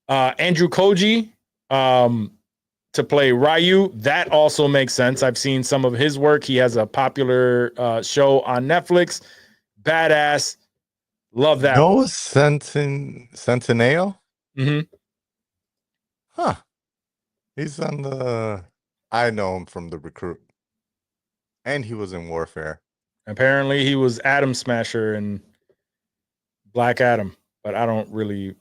Andrew Koji to play Ryu. That also makes sense. I've seen some of his work. He has a popular show on Netflix. Badass. Love that. Noah Centineo? Mm-hmm. Huh. He's on the... I know him from The Recruit. And he was in Warfare. Apparently he was Atom Smasher and Black Adam, but I don't really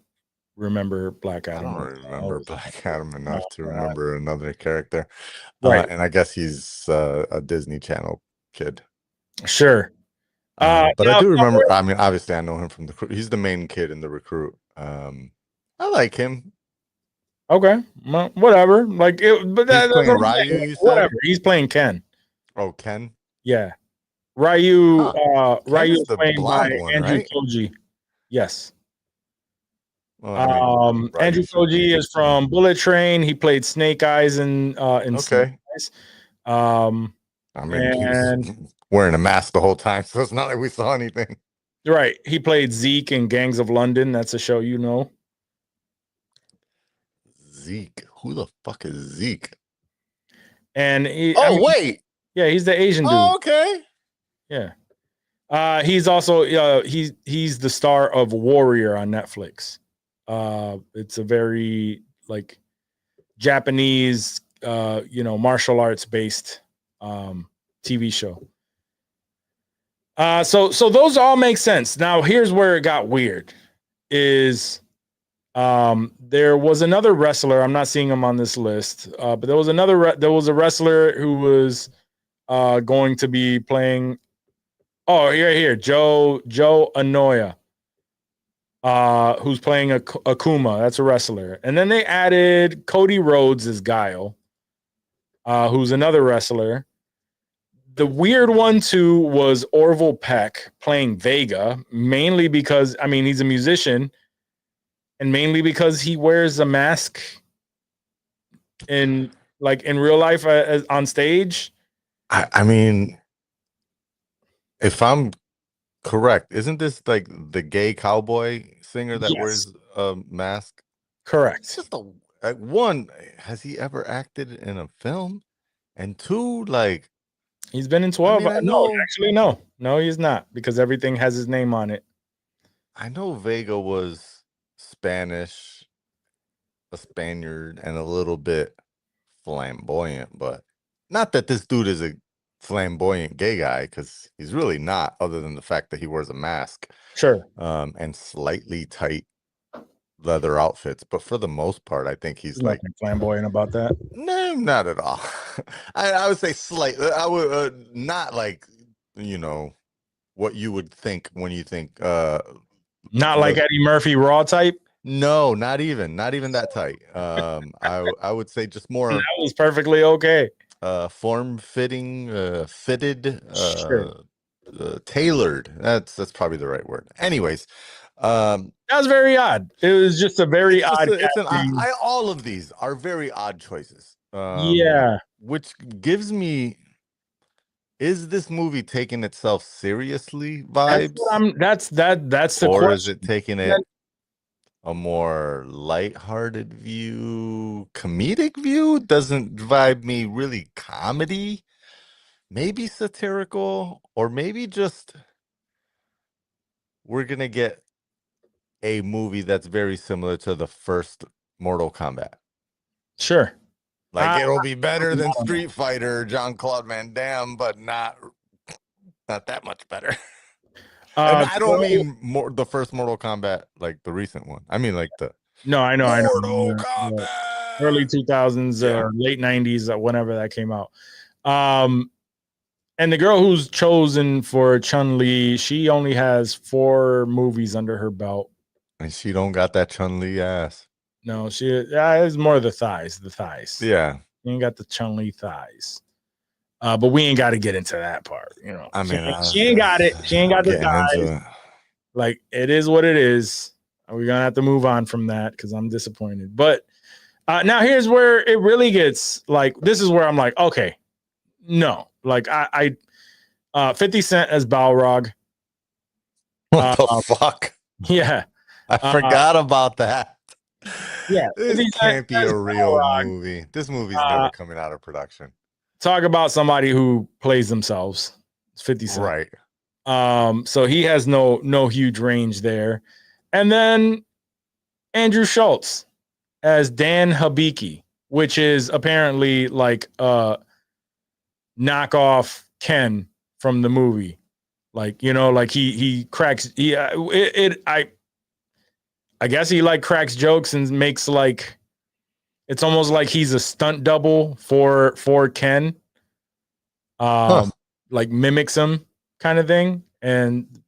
remember Black I Adam. don't remember Black Adam enough to remember another character. Right. And I guess he's a Disney Channel kid. Sure. But I do remember, I mean, obviously I know him from he's the main kid in The Recruit. I like him. Okay. Well, whatever. Like it, but He's playing Ryu, you said? whatever. He's playing Ken. Oh, Ken? Yeah. Ryu Ryu is the playing by blonde one, Andrew right? Koji. Yes. Well, I mean, Andrew Ryu should be Koji is from Bullet Train. He played Snake Eyes in Okay. Snake Eyes. I mean, he was wearing a mask the whole time, so it's not like we saw anything. Right. He played Zeke in Gangs of London. That's a show you know. Zeke. Who the fuck is Zeke? And he, wait. Yeah, he's the Asian dude. Oh, okay. Yeah. He's also he's the star of Warrior on Netflix. It's a very like Japanese you know, martial arts based TV show. So those all make sense. Now here's where it got weird is there was another wrestler, I'm not seeing him on this list, but there was a wrestler who was going to be playing Joe Anoya. who's playing Akuma. That's a wrestler. And then they added Cody Rhodes as Guile, who's another wrestler. The weird one too was Orville Peck playing Vega, mainly because he's a musician, and mainly because he wears a mask in real life on stage. I mean, if I'm correct, isn't this like the gay cowboy singer that Yes. wears a mask? It's Correct. just one, has he ever acted in a film? And two, like, He's been in 12. I No, know- actually, no, he's not, because everything has his name on it. I know Vega was Spanish, a Spaniard, and a little bit flamboyant, but not that this dude is a flamboyant gay guy, because he's really not, other than the fact that he wears a mask Sure. and slightly tight leather outfits. But for the most part, I think he's There's like, nothing flamboyant about that. no, not at all. I would say slightly. I would not like, what you would think when you think Not like Eddie Murphy Raw type. no, not even that tight. I would say just more That was perfectly okay. form fitting, fitted, Sure. tailored. That's probably the right word. Anyways, That was very odd. It was just a very it's just odd. it's an casting. all of these are very odd choices. Yeah. Which gives me, is this movie taking itself seriously vibes? That's the Or question. is it taking it a more lighthearted view, comedic view? Doesn't vibe me really comedy, maybe satirical, or maybe just we're gonna get a movie that's very similar to the first Mortal Kombat. Sure. Like it'll be better than Street Fighter, Jean-Claude Van Damme, but not that much better. And I don't mean the first Mortal Kombat, like the recent one. I mean like the No, I know. Mortal Kombat. Early 2000s Yeah. or late 90s, whenever that came out. And the girl who's chosen for Chun-Li, she only has 4 movies under her belt. And she don't got that Chun-Li ass. No, it's more the thighs. Yeah. She ain't got the Chun-Li thighs. But we ain't got to get into that part, I mean, she ain't got it. She ain't got the getting into thighs. it. Like, it is what it is. We're gonna have to move on from that because I'm disappointed. But now here's where it really gets like, this is where I'm like, okay, no, like I 50 Cent as Balrog. What the fuck? Yeah, I forgot about that. Yeah, This 50 Cent can't be as a real Balrog. movie. This movie's never coming out of production. Talk about somebody who plays themselves. It's 50 Cent. Right. So he has no huge range there. And then Andrew Schultz as Dan Hibiki, which is apparently like knockoff Ken from the movie. Like, like he cracks I guess he like cracks jokes and makes like, it's almost like he's a stunt double for Ken. Like mimics him kind of thing.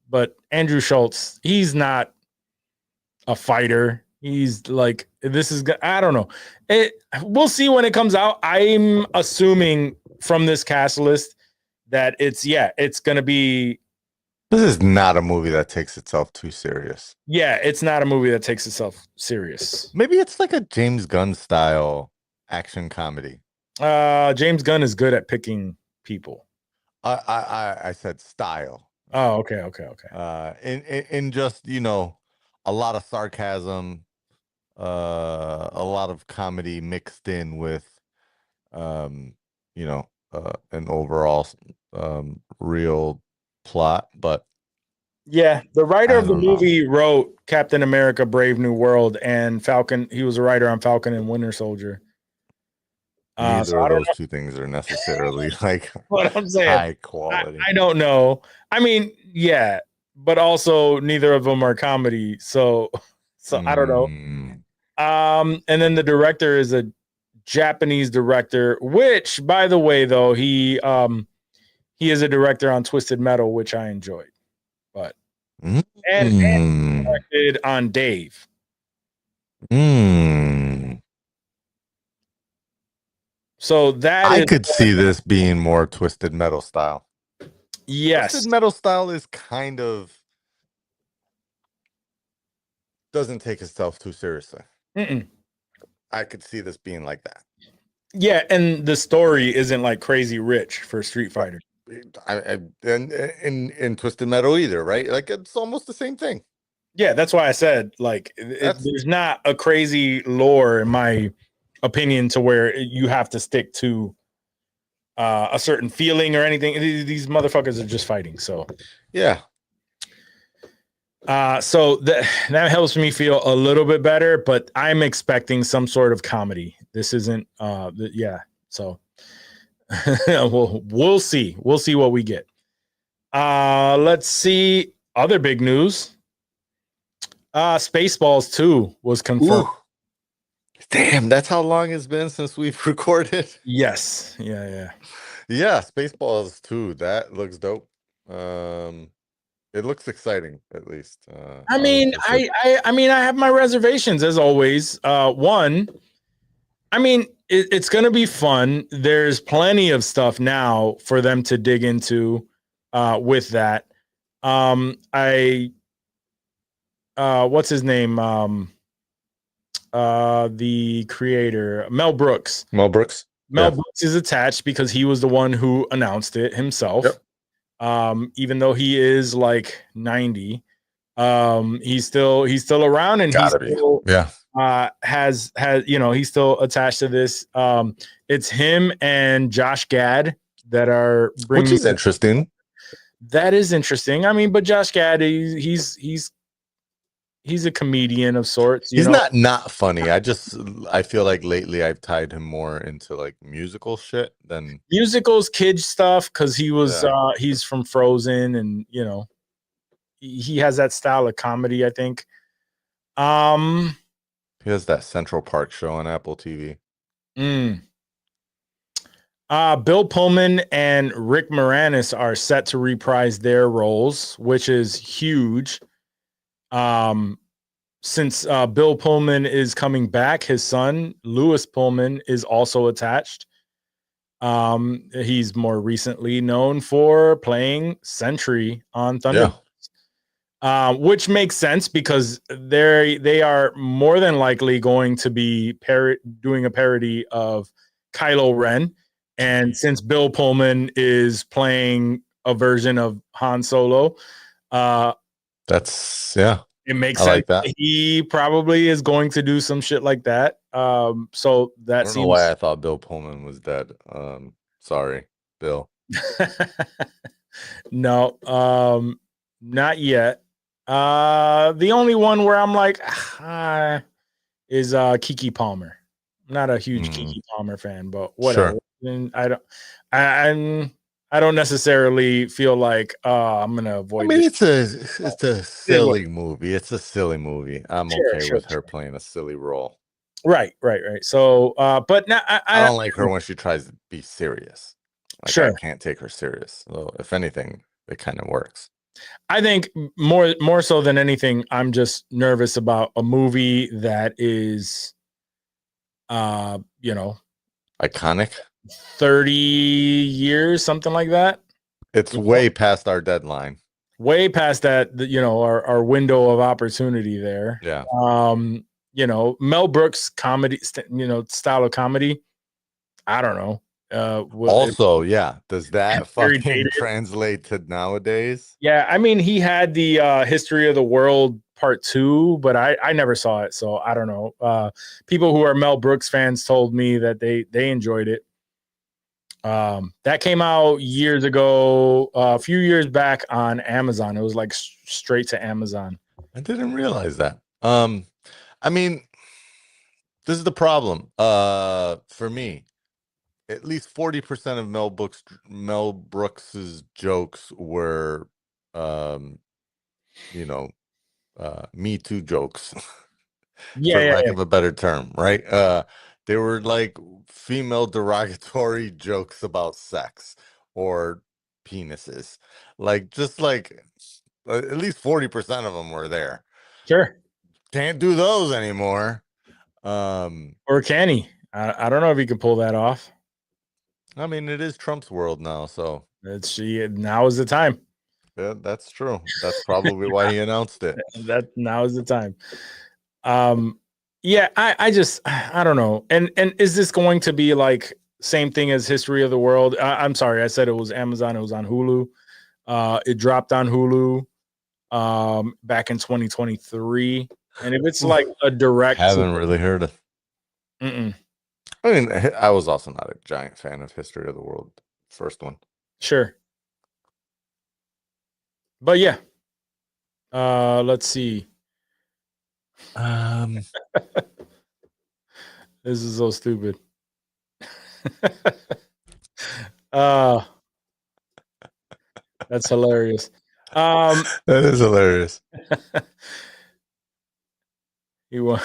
But Andrew Schultz, he's not a fighter. He's like, I don't know. We'll see when it comes out. I'm assuming from this cast list that it's going to be. This is not a movie that takes itself too serious. Yeah, it's not a movie that takes itself serious. Maybe it's like a James Gunn style action comedy. James Gunn is good at picking people. I said style. Oh, okay. In just, a lot of sarcasm, a lot of comedy mixed in with, an overall real plot. But yeah, the writer I of the don't know. movie wrote Captain America: Brave New World and Falcon. He was a writer on Falcon and Winter Soldier. Neither of those two things are necessarily like what I'm saying. high quality. I don't know. I mean, yeah, but also neither of them are comedy. So I don't know. And then the director is a Japanese director, which, by the way, though, he is a director on Twisted Metal, which I enjoyed. But and Mm. directed on Dave. Mm. So that I is could see this being more Twisted Metal style. yes. Twisted Metal style is kind of doesn't take itself too seriously. Mm-mm. I could see this being like that. Yeah, and the story isn't like crazy rich for Street Fighter. And in Twisted Metal either, right? Like it's almost the same thing. Yeah, that's why I said like there's not a crazy lore in my opinion to where you have to stick to a certain feeling or anything. These motherfuckers are just fighting. So Yeah. So that helps me feel a little bit better, but I'm expecting some sort of comedy. This isn't yeah. So we'll see. We'll see what we get. Let's see other big news. Spaceballs 2 was confirmed. Ooh. Damn, that's how long it's been since we've recorded. Yes. Yeah. Yeah, Spaceballs 2. That looks dope. It looks exciting, at least. I mean, I mean, I have my reservations as always. One, I mean, it's going to be fun. There's plenty of stuff now for them to dig into with that. What's his name? The creator, Mel Brooks. Mel Brooks. Mel Brooks is attached because he was the one who announced it himself. Yep. Even though he is like 90, he's still around, and he's still, has he's still attached to this. It's him and Josh Gad that are bringing, which is interesting. That is interesting. I mean, but Josh Gad, he's a comedian of sorts. He's not funny. I feel like lately I've tied him more into like musical shit than musicals, kid stuff, because he was he's from Frozen, and he has that style of comedy, I think. He has that Central Park show on Apple TV. Bill Pullman and Rick Moranis are set to reprise their roles, which is huge. Since Bill Pullman is coming back, his son Lewis Pullman is also attached. He's more recently known for playing Sentry on Thunder. Which makes sense because they are more than likely going to be doing a parody of Kylo Ren, and since Bill Pullman is playing a version of Han Solo, that's it makes sense. Like that. He probably is going to do some shit like that. So that I don't know why I thought Bill Pullman was dead. Sorry, Bill. No, not yet. The only one where I'm like is Keke Palmer. I'm not a huge Keke Palmer fan, but whatever. Sure. And I don't necessarily feel like I'm gonna avoid. I mean, it's a silly movie. It's a silly movie. I'm okay with her playing a silly role. Right. So, but now I don't like her when she tries to be serious. Like, sure, I can't take her serious. So, if anything, it kind of works. I think more so than anything, I'm just nervous about a movie that is, iconic. 30 years, something like that. It's way past our deadline. Way past that, our window of opportunity there. Yeah. Mel Brooks comedy, style of comedy. I don't know. Also, does that fucking translate to nowadays? Yeah, I mean, he had the History of the World Part 2, but I never saw it, so I don't know. People who are Mel Brooks fans told me that they enjoyed it. That came out years ago, a few years back on Amazon. It was like straight to Amazon. I didn't realize that. I mean, this is the problem. For me, at least 40% of Mel Brooks's jokes were, Me Too jokes, for lack of a better term, right? They were like female derogatory jokes about sex or penises, like just like at least 40% of them were there. Sure. Can't do those anymore. Or can he? I don't know if he can pull that off. I mean, it is Trump's world now, so Now is the time. yeah, that's true. That's probably why he announced it. That now is the time. Yeah, I don't know. And is this going to be like same thing as History of the World? I'm sorry, I said it was Amazon. It was on Hulu. It dropped on Hulu back in 2023. And if it's like a direct, Haven't really heard of. Mm-mm. I mean, I was also not a giant fan of History of the World, first one. Sure. But yeah. Let's see. Um, This is so stupid. uh that's hilarious. that is hilarious. You want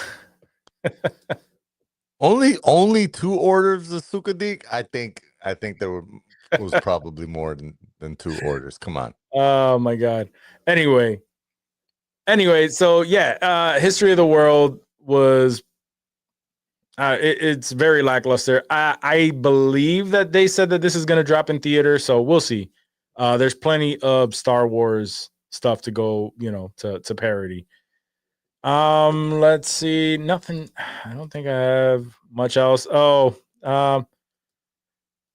Only 2 orders of Sukadik. I think there was probably more than 2 orders. Come on. oh my god. Anyway, so yeah, History of the World was it's very lackluster. I believe that they said that this is going to drop in theater, so we'll see. There's plenty of Star Wars stuff to go, to parody. Let's see. Nothing. I don't think I have much else. Oh,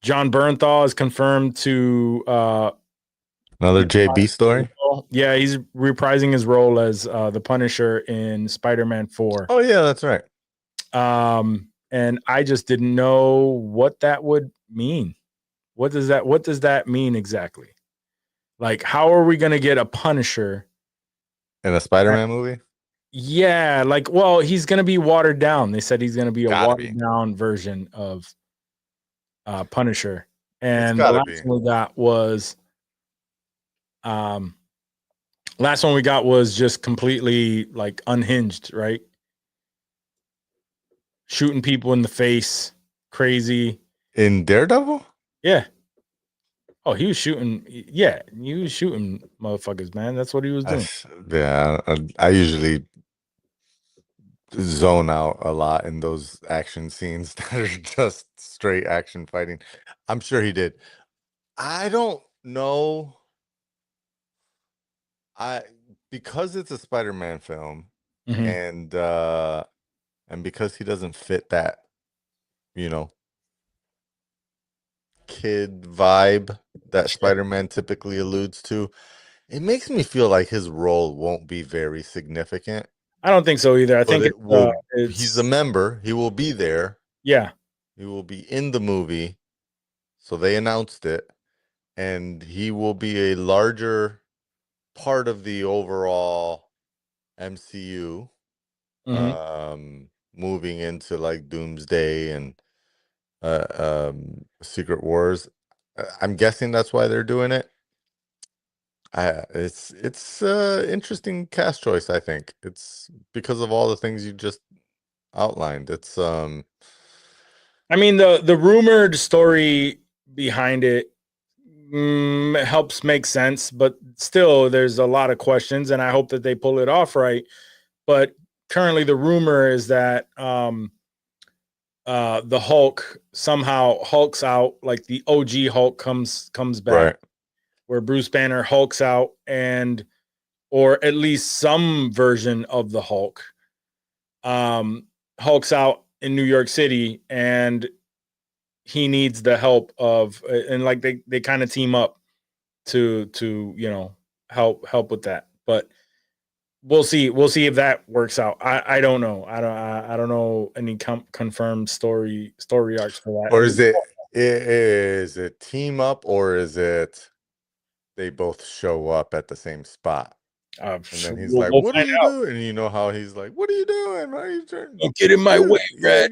John Bernthal is confirmed to Another JB story. Yeah, he's reprising his role as the Punisher in Spider-Man 4. Oh yeah, that's right. And I just didn't know what that would mean. What does that mean exactly? Like, how are we gonna get a Punisher In a Spider-Man movie? Yeah, like, well, he's gonna be watered down. They said he's gonna be a Gotta watered be. down version of Punisher. And the gotta last one we got was last one we got was just completely like unhinged, right? Shooting people in the face, crazy. In Daredevil? Yeah. Oh, he was shooting. Yeah, he was shooting motherfuckers, man. That's what he was doing. Yeah, I usually zone out a lot in those action scenes that are just straight action fighting. I'm sure he did. I don't know. Because it's a Spider-Man film, Mhm. and because he doesn't fit that, kid vibe that Spider-Man typically alludes to, it makes me feel like his role won't be very significant. I don't think so either. I But think he's a member. He will be there. Yeah. He will be in the movie. So they announced it. And he will be a larger part of the overall MCU. Moving into like Doomsday and Secret Wars. I'm guessing that's why they're doing it. It's interesting cast choice. I think it's because of all the things you just outlined. It's I mean, the rumored story behind it helps make sense, but still, there's a lot of questions, and I hope that they pull it off right. But currently, the rumor is that the Hulk somehow hulks out, like the OG Hulk comes back, right. where Bruce Banner hulks out, or at least some version of the Hulk hulks out in New York City, and he needs the help of, and like they kind of team up to help with that. But we'll see if that works out. I don't know. I don't know any confirmed story arcs for that. Or is it team up, or is it they both show up at the same spot? And then he's like, "What are you doing?" And you know how he's like, "What are you doing? Why are you trying? Don't get in my way, Red.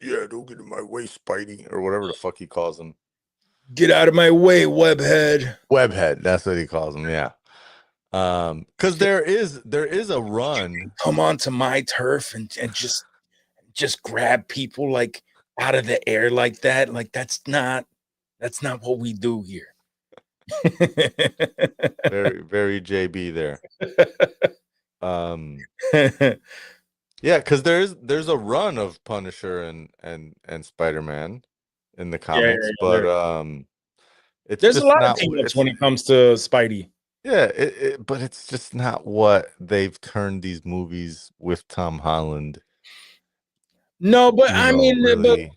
Yeah, don't get in my way, Spidey," or whatever the fuck he calls him. Get out of my way, Webhead. Webhead, that's what he calls him. Yeah. Because there is a run. Come onto my turf and just grab people like out of the air like that. Like that's not what we do here. Very, very JB there. Yeah, because there's a run of Punisher and Spider-Man in the Yeah, comics, but it's there's a just lot of not. team ups It's when it comes to Spidey. yeah, but it's just not what they've turned these movies with Tom Holland. No, but You I know, mean, really.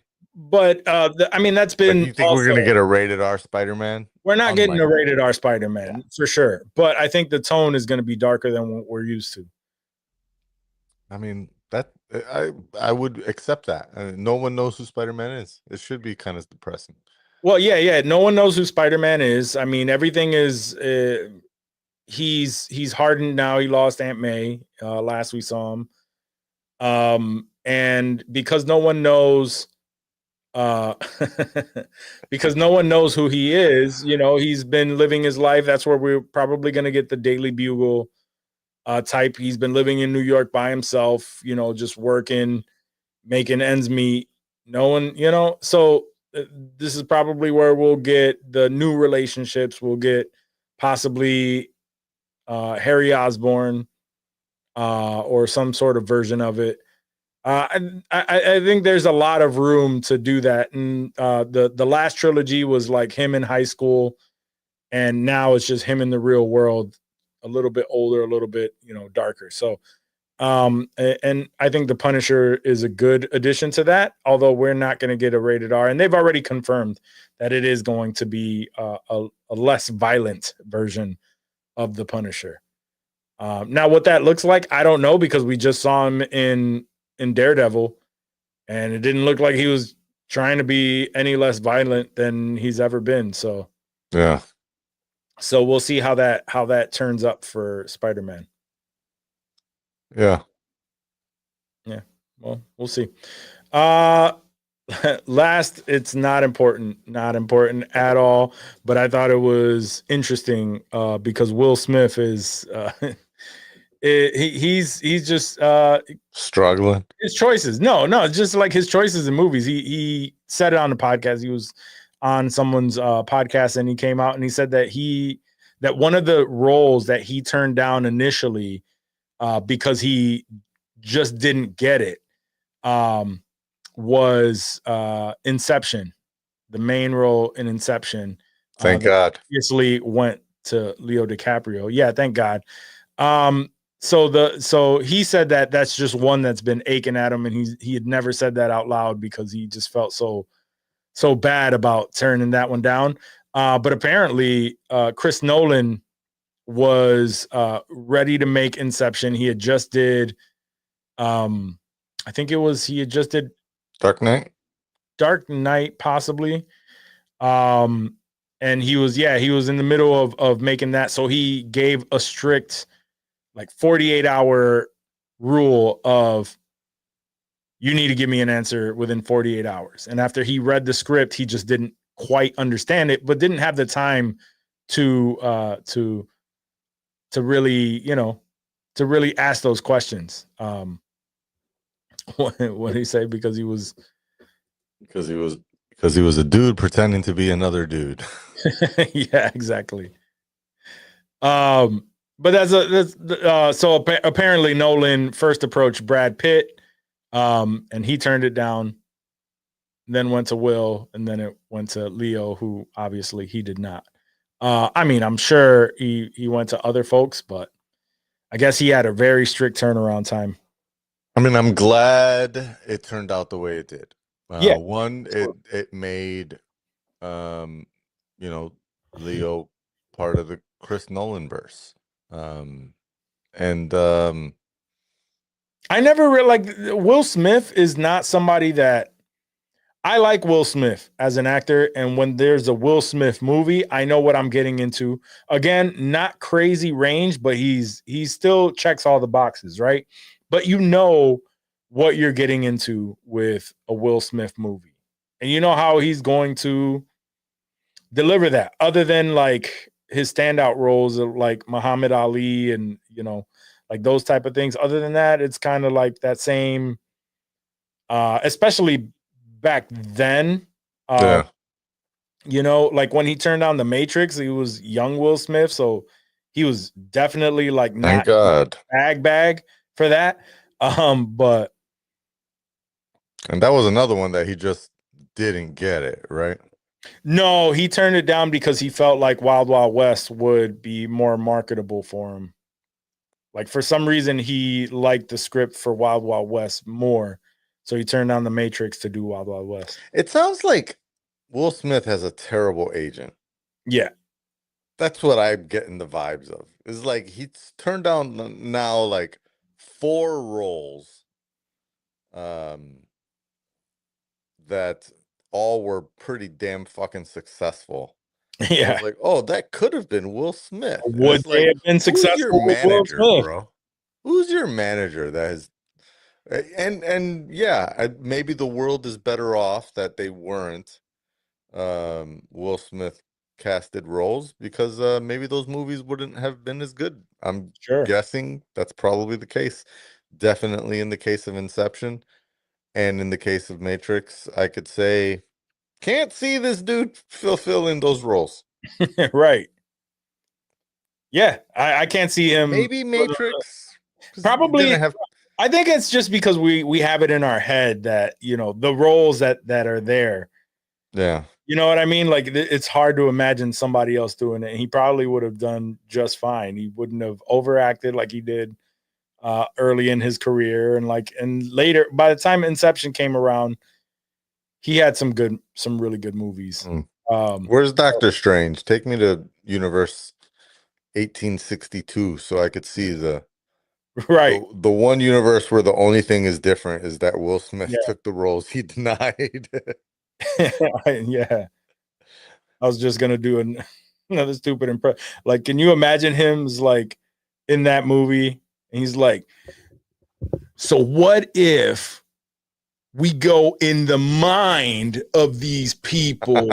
I mean, that's Like, been you think we're also. gonna get a rated R Spider-Man? We're not getting a Unlikely. rated R Spider-Man Yeah. for sure, but I think the tone is going to be darker than what we're used to. I mean, that I would accept that. No one knows who Spider-Man is. It should be kind of depressing. Well, yeah. No one knows who Spider-Man is. I mean, everything is. He's hardened now. He lost Aunt May. Last we saw him. And because no one knows, because no one knows who he is, he's been living his life. That's where we're probably going to get the Daily Bugle type. He's been living in New York by himself, just working, making ends meet. No one, so this is probably where we'll get the new relationships. We'll get possibly Harry Osborn or some sort of version of it. I think there's a lot of room to do that. And the last trilogy was like him in high school, and now it's just him in the real world, a little bit older, a little bit darker. So, and I think the Punisher is a good addition to that. Although we're not going to get a rated R, and they've already confirmed that it is going to be a less violent version of the Punisher. Now, what that looks like, I don't know, because we just saw him in Daredevil, and it didn't look like he was trying to be any less violent than he's ever been. So Yeah. So we'll see how that turns up for Spider-Man. Yeah. Yeah. Well, we'll see. Last, it's not important at all, but I thought it was interesting because Will Smith is he's just Struggling. his choices. No, just like his choices in movies. He said it on the podcast. He was on someone's podcast, and he came out and he said that one of the roles that he turned down initially because he just didn't get it was Inception, the main role in Inception. Thank God. Obviously went to Leo DiCaprio. Yeah, thank God. So he said that that's just one that's been aching at him, and he had never said that out loud because he just felt so bad about turning that one down. But apparently, Chris Nolan was ready to make Inception. He had just did, I think he had just did Dark Knight, possibly. And he was in the middle of making that. So he gave a strict 48-hour rule of, you need to give me an answer within 48 hours. And after he read the script, he just didn't quite understand it, but didn't have the time to really, to really ask those questions. What did he say? Because he was a dude pretending to be another dude. Yeah, exactly. But so apparently Nolan first approached Brad Pitt, and he turned it down, then went to Will, and then it went to Leo, who obviously he did not. I mean, I'm sure he went to other folks, but I guess he had a very strict turnaround time. I mean, I'm glad it turned out the way it did. Yeah, one, it made Leo part of the Chris Nolan verse. I never realized Will Smith is not somebody that I like. Will Smith as an actor, and when there's a Will Smith movie, I know what I'm getting into. Again, not crazy range, but he still checks all the boxes, right? But you know what you're getting into with a Will Smith movie, and you know how he's going to deliver that. Other than his standout roles of Muhammad Ali and those type of things. Other than that, it's kind of like that same, especially back then. You know, like when he turned down The Matrix, he was young Will Smith, so he was definitely like Thank not God. bag for that. But And that was another one that he just didn't get it, right? no, he turned it down because he felt like Wild Wild West would be more marketable for him. Like for some reason, he liked the script for Wild Wild West more, so he turned down The Matrix to do Wild Wild West. It sounds like Will Smith has a terrible agent. Yeah, That's what I'm getting the vibes of. It's like he's turned down now like 4 roles that all were pretty damn fucking successful. I yeah. was like, oh, that could have been Will Smith. And Would it's they like, have been who's your successful with Will manager, Smith? bro? Who's your manager that has and yeah, maybe the world is better off that they weren't Will Smith casted roles because maybe those movies wouldn't have been as good. I'm Sure. guessing that's probably the case. Definitely in the case of Inception and in the case of Matrix, I could say can't see this dude fulfilling those roles. Right. Yeah, I can't see him. Maybe Matrix 'cause he Probably. didn't have I think it's just because we have it in our head that, you know, the roles that are there. yeah. You know what I mean? Like it's hard to imagine somebody else doing it. He probably would have done just fine. He wouldn't have overacted like he did early in his career, and later. By the time Inception came around, he had some really good movies. Where's Doctor Strange? Take me to universe 1862 so I could see right. the one universe where the only thing is different is that Will Smith Yeah. took the roles he denied. Yeah. I was just gonna do another stupid impression. Like, can you imagine him like in that movie? And he's like, so what if we go in the mind of these people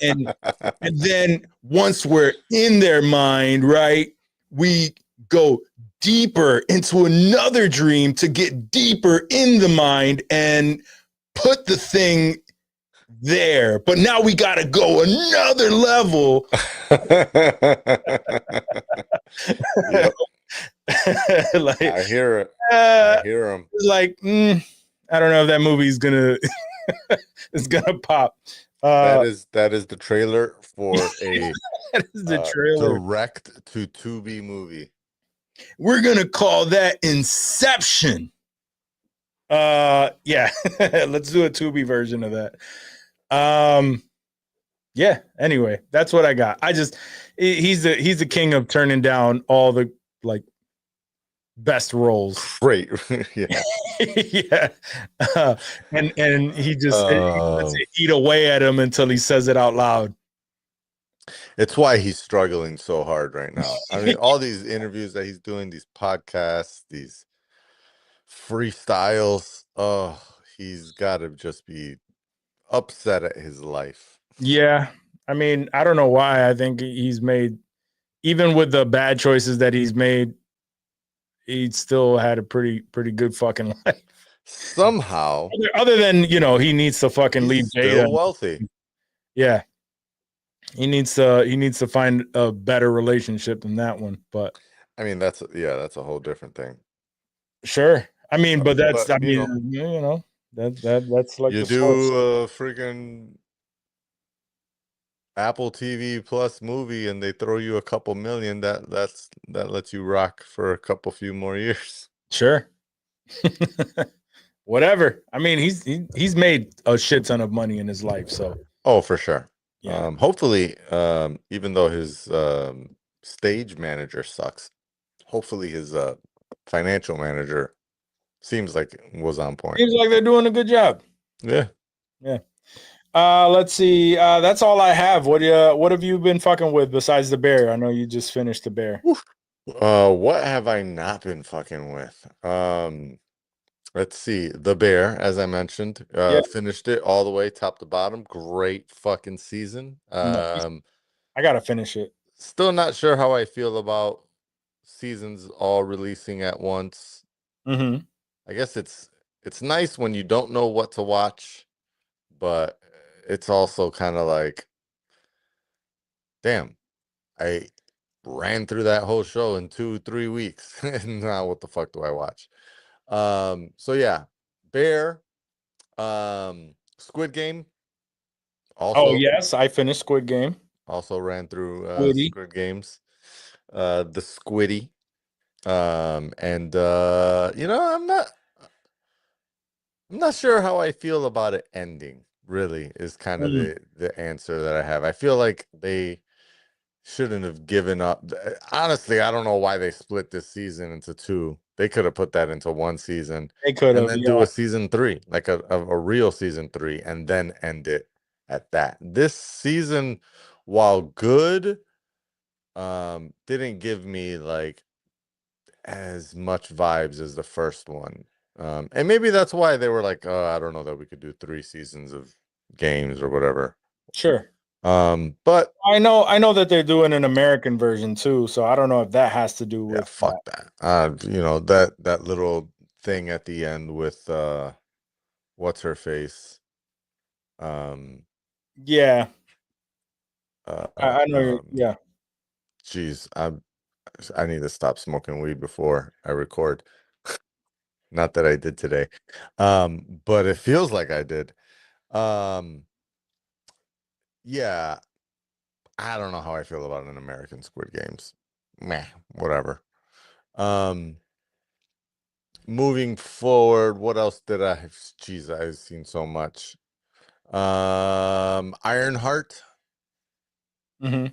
and then once we're in their mind, right, we go deeper into another dream to get deeper in the mind and put the thing there, but now we got to go another level. Yep. Like, I hear it. I hear him. Like, I don't know if that movie's gonna is gonna pop. That is the trailer for a That is the trailer. direct to Tubi movie. We're gonna call that Inception. Yeah, let's do a Tubi version of that. Yeah, anyway, that's what I got. He's the king of turning down all the like best roles. Great. Yeah. Yeah. And he just lets it eat away at him until he says it out loud. It's why he's struggling so hard right now. I mean, all these interviews that he's doing, these podcasts, these freestyles, oh, he's got to just be upset at his life. Yeah. I mean, I don't know why. I think he's made, even with the bad choices that he's made, he still had a pretty good fucking life. Somehow. Other than, you know, he needs to fucking leave Jada. Still wealthy. Yeah. He needs to find a better relationship than that one. But I mean, that's a whole different thing. Sure. I mean, but that's But, you know, that's like you the do source. a freaking Apple TV Plus movie and they throw you a couple million, that lets you rock for a couple few more years. Sure. Whatever. I mean, he's made a shit ton of money in his life, so. Oh, for sure. Yeah. Hopefully, even though his stage manager sucks, hopefully his financial manager seems like was on point. Seems like they're doing a good job. Yeah. Yeah. Let's see. That's all I have. What have you been fucking with besides The Bear? I know you just finished The Bear. What have I not been fucking with? Let's see. The Bear, as I mentioned, finished it all the way top to bottom. Great fucking season. Nice. I gotta finish it. Still not sure how I feel about seasons all releasing at once. Mm-hmm. I guess it's nice when you don't know what to watch, but it's also kind of like, damn, I ran through that whole show in 2-3 weeks. And now what the fuck do I watch? So yeah, Bear, Squid Game Oh also yes, I finished Squid Game. also ran through Squiddy. Squid Games. The Squiddy. And I'm not sure how I feel about it ending, really, is kind of Mm. the answer that I have. I feel like they shouldn't have given up. Honestly, I don't know why they split this season into two. They could have put that into one season They could and have, then yeah. do a season 3, like a real season 3, and then end it at that. This season, while good, didn't give me like as much vibes as the first one. And maybe that's why they were like, oh, I don't know that we could do 3 seasons of games or whatever. Sure. But I know that they're doing an American version too, so I don't know if that has to do yeah, with fuck that. That little thing at the end with what's her face? Yeah, Uh, I know. Yeah, Geez, I need to stop smoking weed before I record. Not that I did today. But it feels like I did. Yeah, I don't know how I feel about an American Squid Games. Meh, whatever. Um, Moving forward, what else did I? Jeez, I've seen so much. Ironheart. mm-hmm.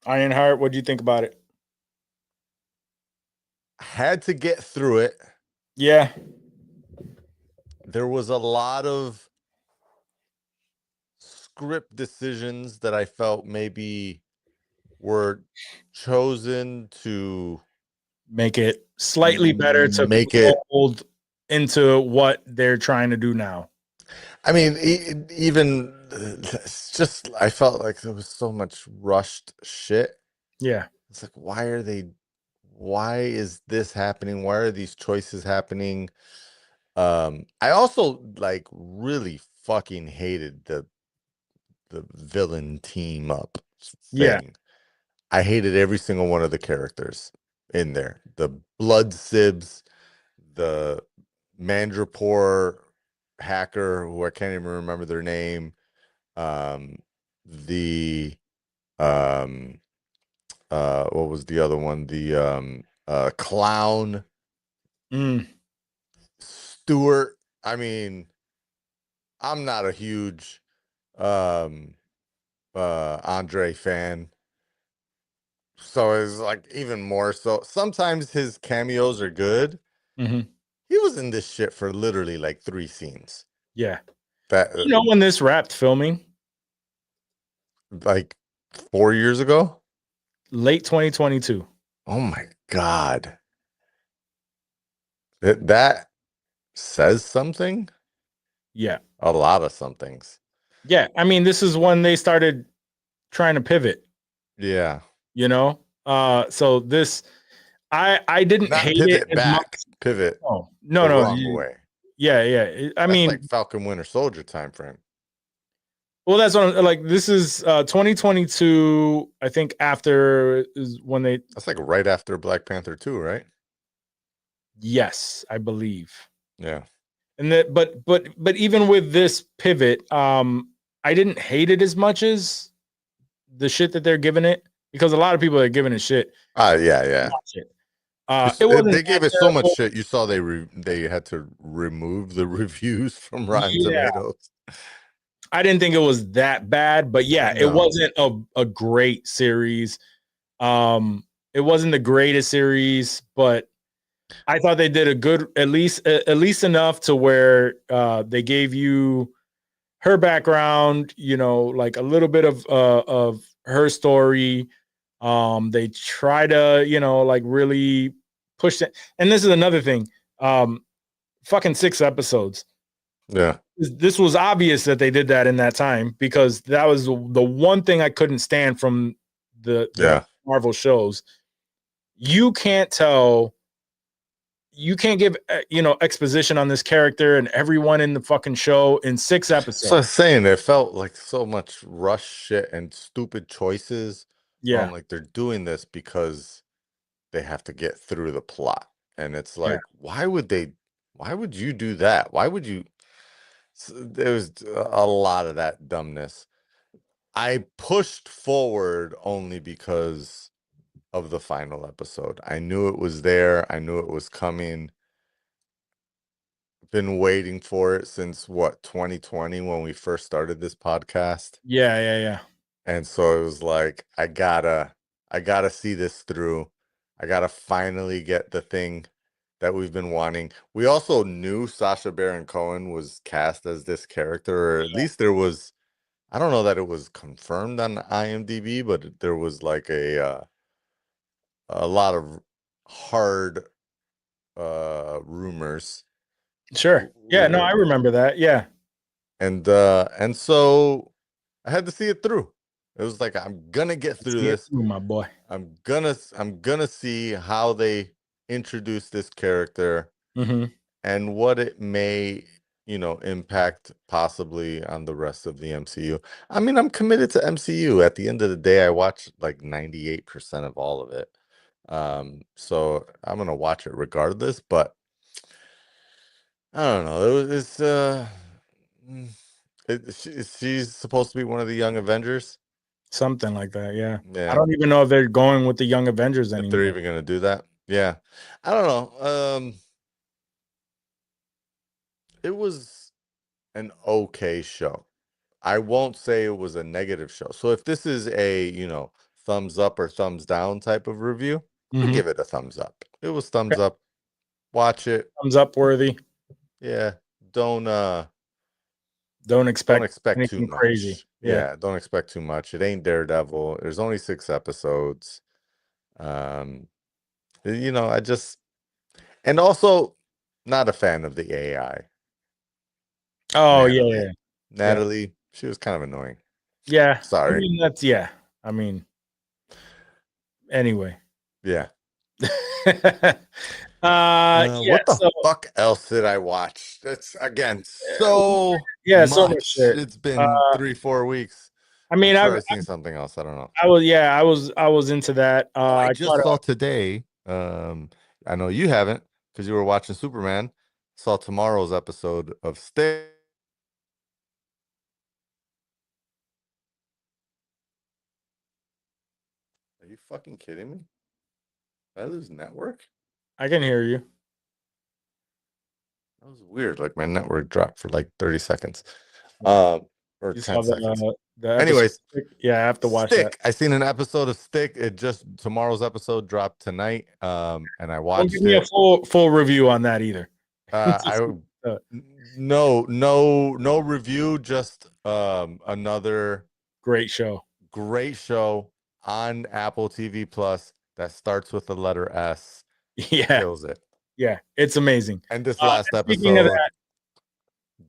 Ironheart. What do you think about it? Had to get through it. Yeah, There was a lot of script decisions that I felt maybe were chosen to make it slightly better to make it. mold into what they're trying to do now. I mean, even it's just I felt like there was so much rushed shit. Yeah, It's like, why is this happening? Why are these choices happening? I also like really fucking hated the villain team up Yeah. thing. I hated every single one of the characters in there. The blood sibs, the Mandrapore hacker, who I can't even remember their name. The what was the other one? The clown Mm. Stewart. I mean, I'm not a huge Andre fan. So it's like even more so. Sometimes his cameos are good. Mm-hmm. He was in this shit for literally like 3 scenes. Yeah. That You know when this wrapped filming? like 4 years ago? Late 2022. Oh my God. That says something? Yeah. A lot of somethings. Yeah. I mean, this is when they started trying to pivot, Yeah. you know? So this I didn't Not hate pivot it as back, much. pivot Oh, the no. wrong way. Yeah. I That's mean, like Falcon Winter Soldier time frame. well, that's what I'm like. This is 2022. I think after is when they. That's like right after Black Panther 2, right? Yes, I believe. Yeah. And that, but even with this pivot, I didn't hate it as much as the shit that they're giving it, because a lot of people are giving it shit. Yeah. Watch it. It It wasn't they gave that it so much terrible. shit. You saw they had to remove the reviews from Rotten Yeah. Tomatoes. I didn't think it was that bad, but yeah, it No. wasn't a great series. It wasn't the greatest series, but I thought they did a good, at least enough to where they gave you her background, you know, like a little bit of her story. They try to, you know, like really push it. And this is another thing. Fucking 6 episodes. Yeah. This was obvious that they did that in that time, because that was the one thing I couldn't stand from the Yeah. Marvel shows. You can't tell you can't give exposition on this character and everyone in the fucking show in 6 So I episodes. was saying it felt like so much rush shit and stupid choices. Where Yeah, I'm like, they're doing this because they have to get through the plot. And it's Yeah. like, why would you do that? Why would you? There's a lot of that dumbness. I pushed forward only because of the final episode. I knew it was there. I knew it was coming. Been waiting for it since what, 2020, when we first started this podcast. yeah. And so it was like, I gotta see this through. I gotta finally get the thing that we've been wanting. We also knew Sacha Baron Cohen was cast as this character, or at least there was, I don't know that it was confirmed on IMDb, but there was like a lot of hard rumors. Sure. Yeah, no, I remember that. Yeah. And so I had to see it through. It was like, I'm gonna get through See it this. through, my boy. I'm gonna see how they introduce this character Hmm. and what it may, impact possibly on the rest of the MCU. I mean, I'm committed to MCU. At the end of the day, I watch like 98% of all of it. So I'm gonna watch it regardless, but I don't know. She's supposed to be one of the Young Avengers. Something like that. Yeah. Yeah. I don't even know if they're going with the Young Avengers If they're anymore. even gonna do that. Yeah. I don't know. It was an okay show. I won't say it was a negative show. So if this is a, thumbs up or thumbs down type of review, I'll Mhm. give it a thumbs up. It was thumbs up. Watch it. Thumbs up worthy. Yeah. Don't Don't expect too anything much. crazy. Yeah. Don't expect too much. It ain't Daredevil. There's only 6 episodes. I just, and also not a fan of the AI. Oh Natalie. yeah. Natalie, she was kind of annoying. Yeah. Sorry. I mean, that's I mean, anyway. Yeah. Yeah, What the so fuck else did I watch? That's again so so much much. shit. It's been 3-4 weeks. I mean, I'm sure I've seen something else. I don't know. I was into that. I I just saw today. I know you haven't because you were watching Superman. Saw tomorrow's episode of Stick. Are you fucking kidding me? Did I lose network? I can hear you. That was weird. Like my network dropped for like 30 seconds. Or You 10 saw seconds. the episode. Anyways, yeah, I have to watch Stick. that. I seen an episode of Stick. Tomorrow's episode dropped tonight. And I Don't watched give me a full review on that either. No review, just another Great show. great show on Apple TV Plus that starts with the letter S. Yeah, Kills it. yeah, it's amazing. And this last speaking of episode, that-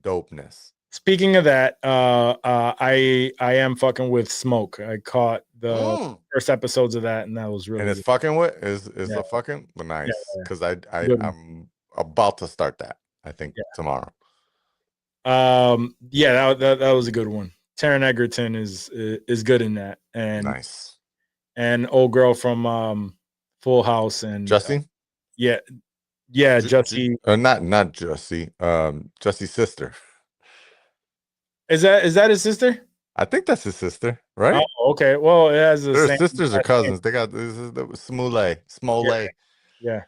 dopeness. Speaking of that, I am fucking with Smoke. I caught the first episodes of that, and that was really And it's good. fucking with is Yeah. the fucking nice yeah. because Good one. I'm about to start that. I think tomorrow. Yeah, that was a good one. Taron Egerton is good in that, and Nice. and old girl from Full House and Jussie? yeah, Jussie. Not Jussie. Jussie's sister. Is that his sister? I think that's his sister, right? Oh, okay. Well, it has the They're same sisters or last cousins. They got this is the Smolay. Yeah.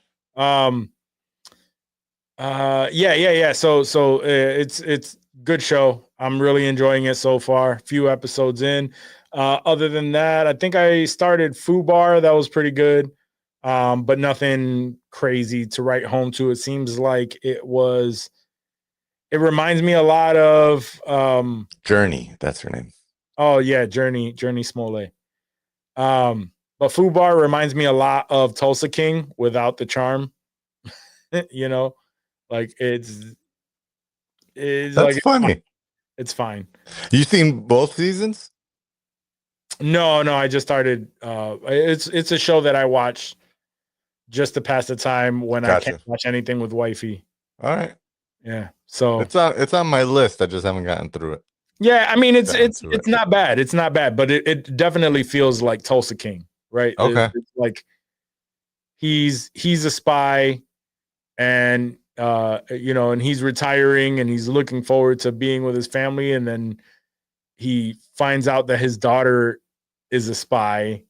Yeah. So it's good show. I'm really enjoying it so far. Few episodes in. Other than that, I think I started Fubar. That was pretty good. But nothing crazy to write home to. It seems like it reminds me a lot of Journey. That's her name. Oh yeah, Journey Smollett. But Fubar reminds me a lot of Tulsa King without the charm. Like it's That's like funny. it's fine. You seen both seasons? No, I just started. It's a show that I watch just to pass the time when I Gotcha. can't watch anything with wifey. All right. Yeah. So It's on my list. I just haven't gotten through it. yeah, I mean it's Gotten through it. not bad. It's not bad, but it definitely feels like Tulsa King, right? Okay. It's like he's a spy, and and he's retiring, and he's looking forward to being with his family, and then he finds out that his daughter is a spy,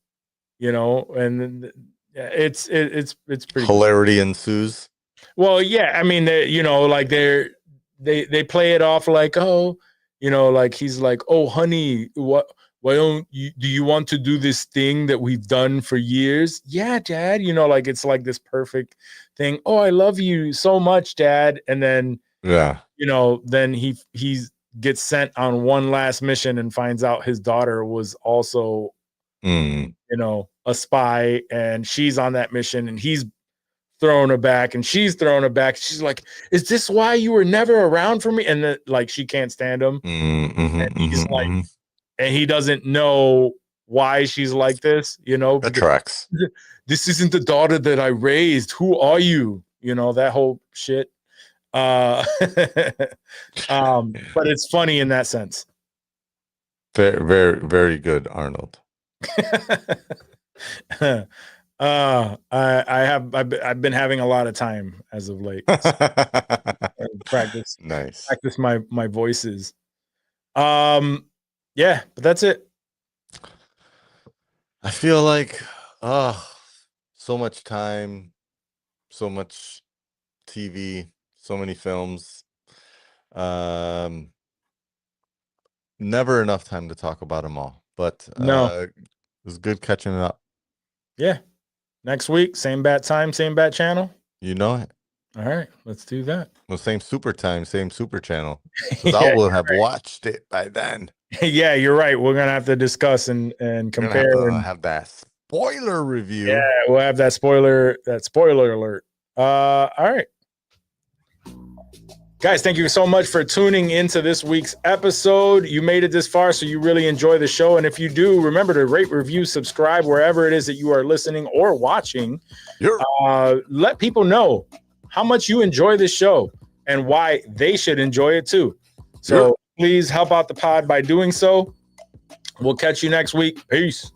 and then it's pretty Hilarity ensues. well, yeah. I mean, like they play it off like, oh, like he's like, oh, honey, why don't you, do you want to do this thing that we've done for years? Yeah, Dad. Like it's like this perfect thing. Oh, I love you so much, Dad. And then, Yeah. then he gets sent on one last mission and finds out his daughter was also, a spy, and she's on that mission, and he's throwing her back, and she's throwing her back. She's like, is this why you were never around for me? And then like she can't stand him. And he's like, and he doesn't know why she's like this, That because tracks. this isn't the daughter that I raised. Who are you? That whole shit. But it's funny in that sense. Very, very, very good, Arnold. I've been having a lot of time as of late. Practice Nice. my voices. Yeah, but that's it. I feel like so much time, so much TV, so many films. Never enough time to talk about them all, but No. it was good catching up. Yeah. Next week, same bat time, same bat channel. You know it. All right, let's do that. Well, same super time, same super channel. Because Yeah, I will have watched it by then. Yeah, you're right. We're gonna have to discuss and We're gonna compare. have that spoiler review. Yeah, we'll have that spoiler alert. All right. Guys, thank you so much for tuning into this week's episode. You made it this far, so you really enjoy the show. And if you do, remember to rate, review, subscribe wherever it is that you are listening or watching. Let people know how much you enjoy this show and why they should enjoy it too. So please help out the pod by doing so. We'll catch you next week. Peace.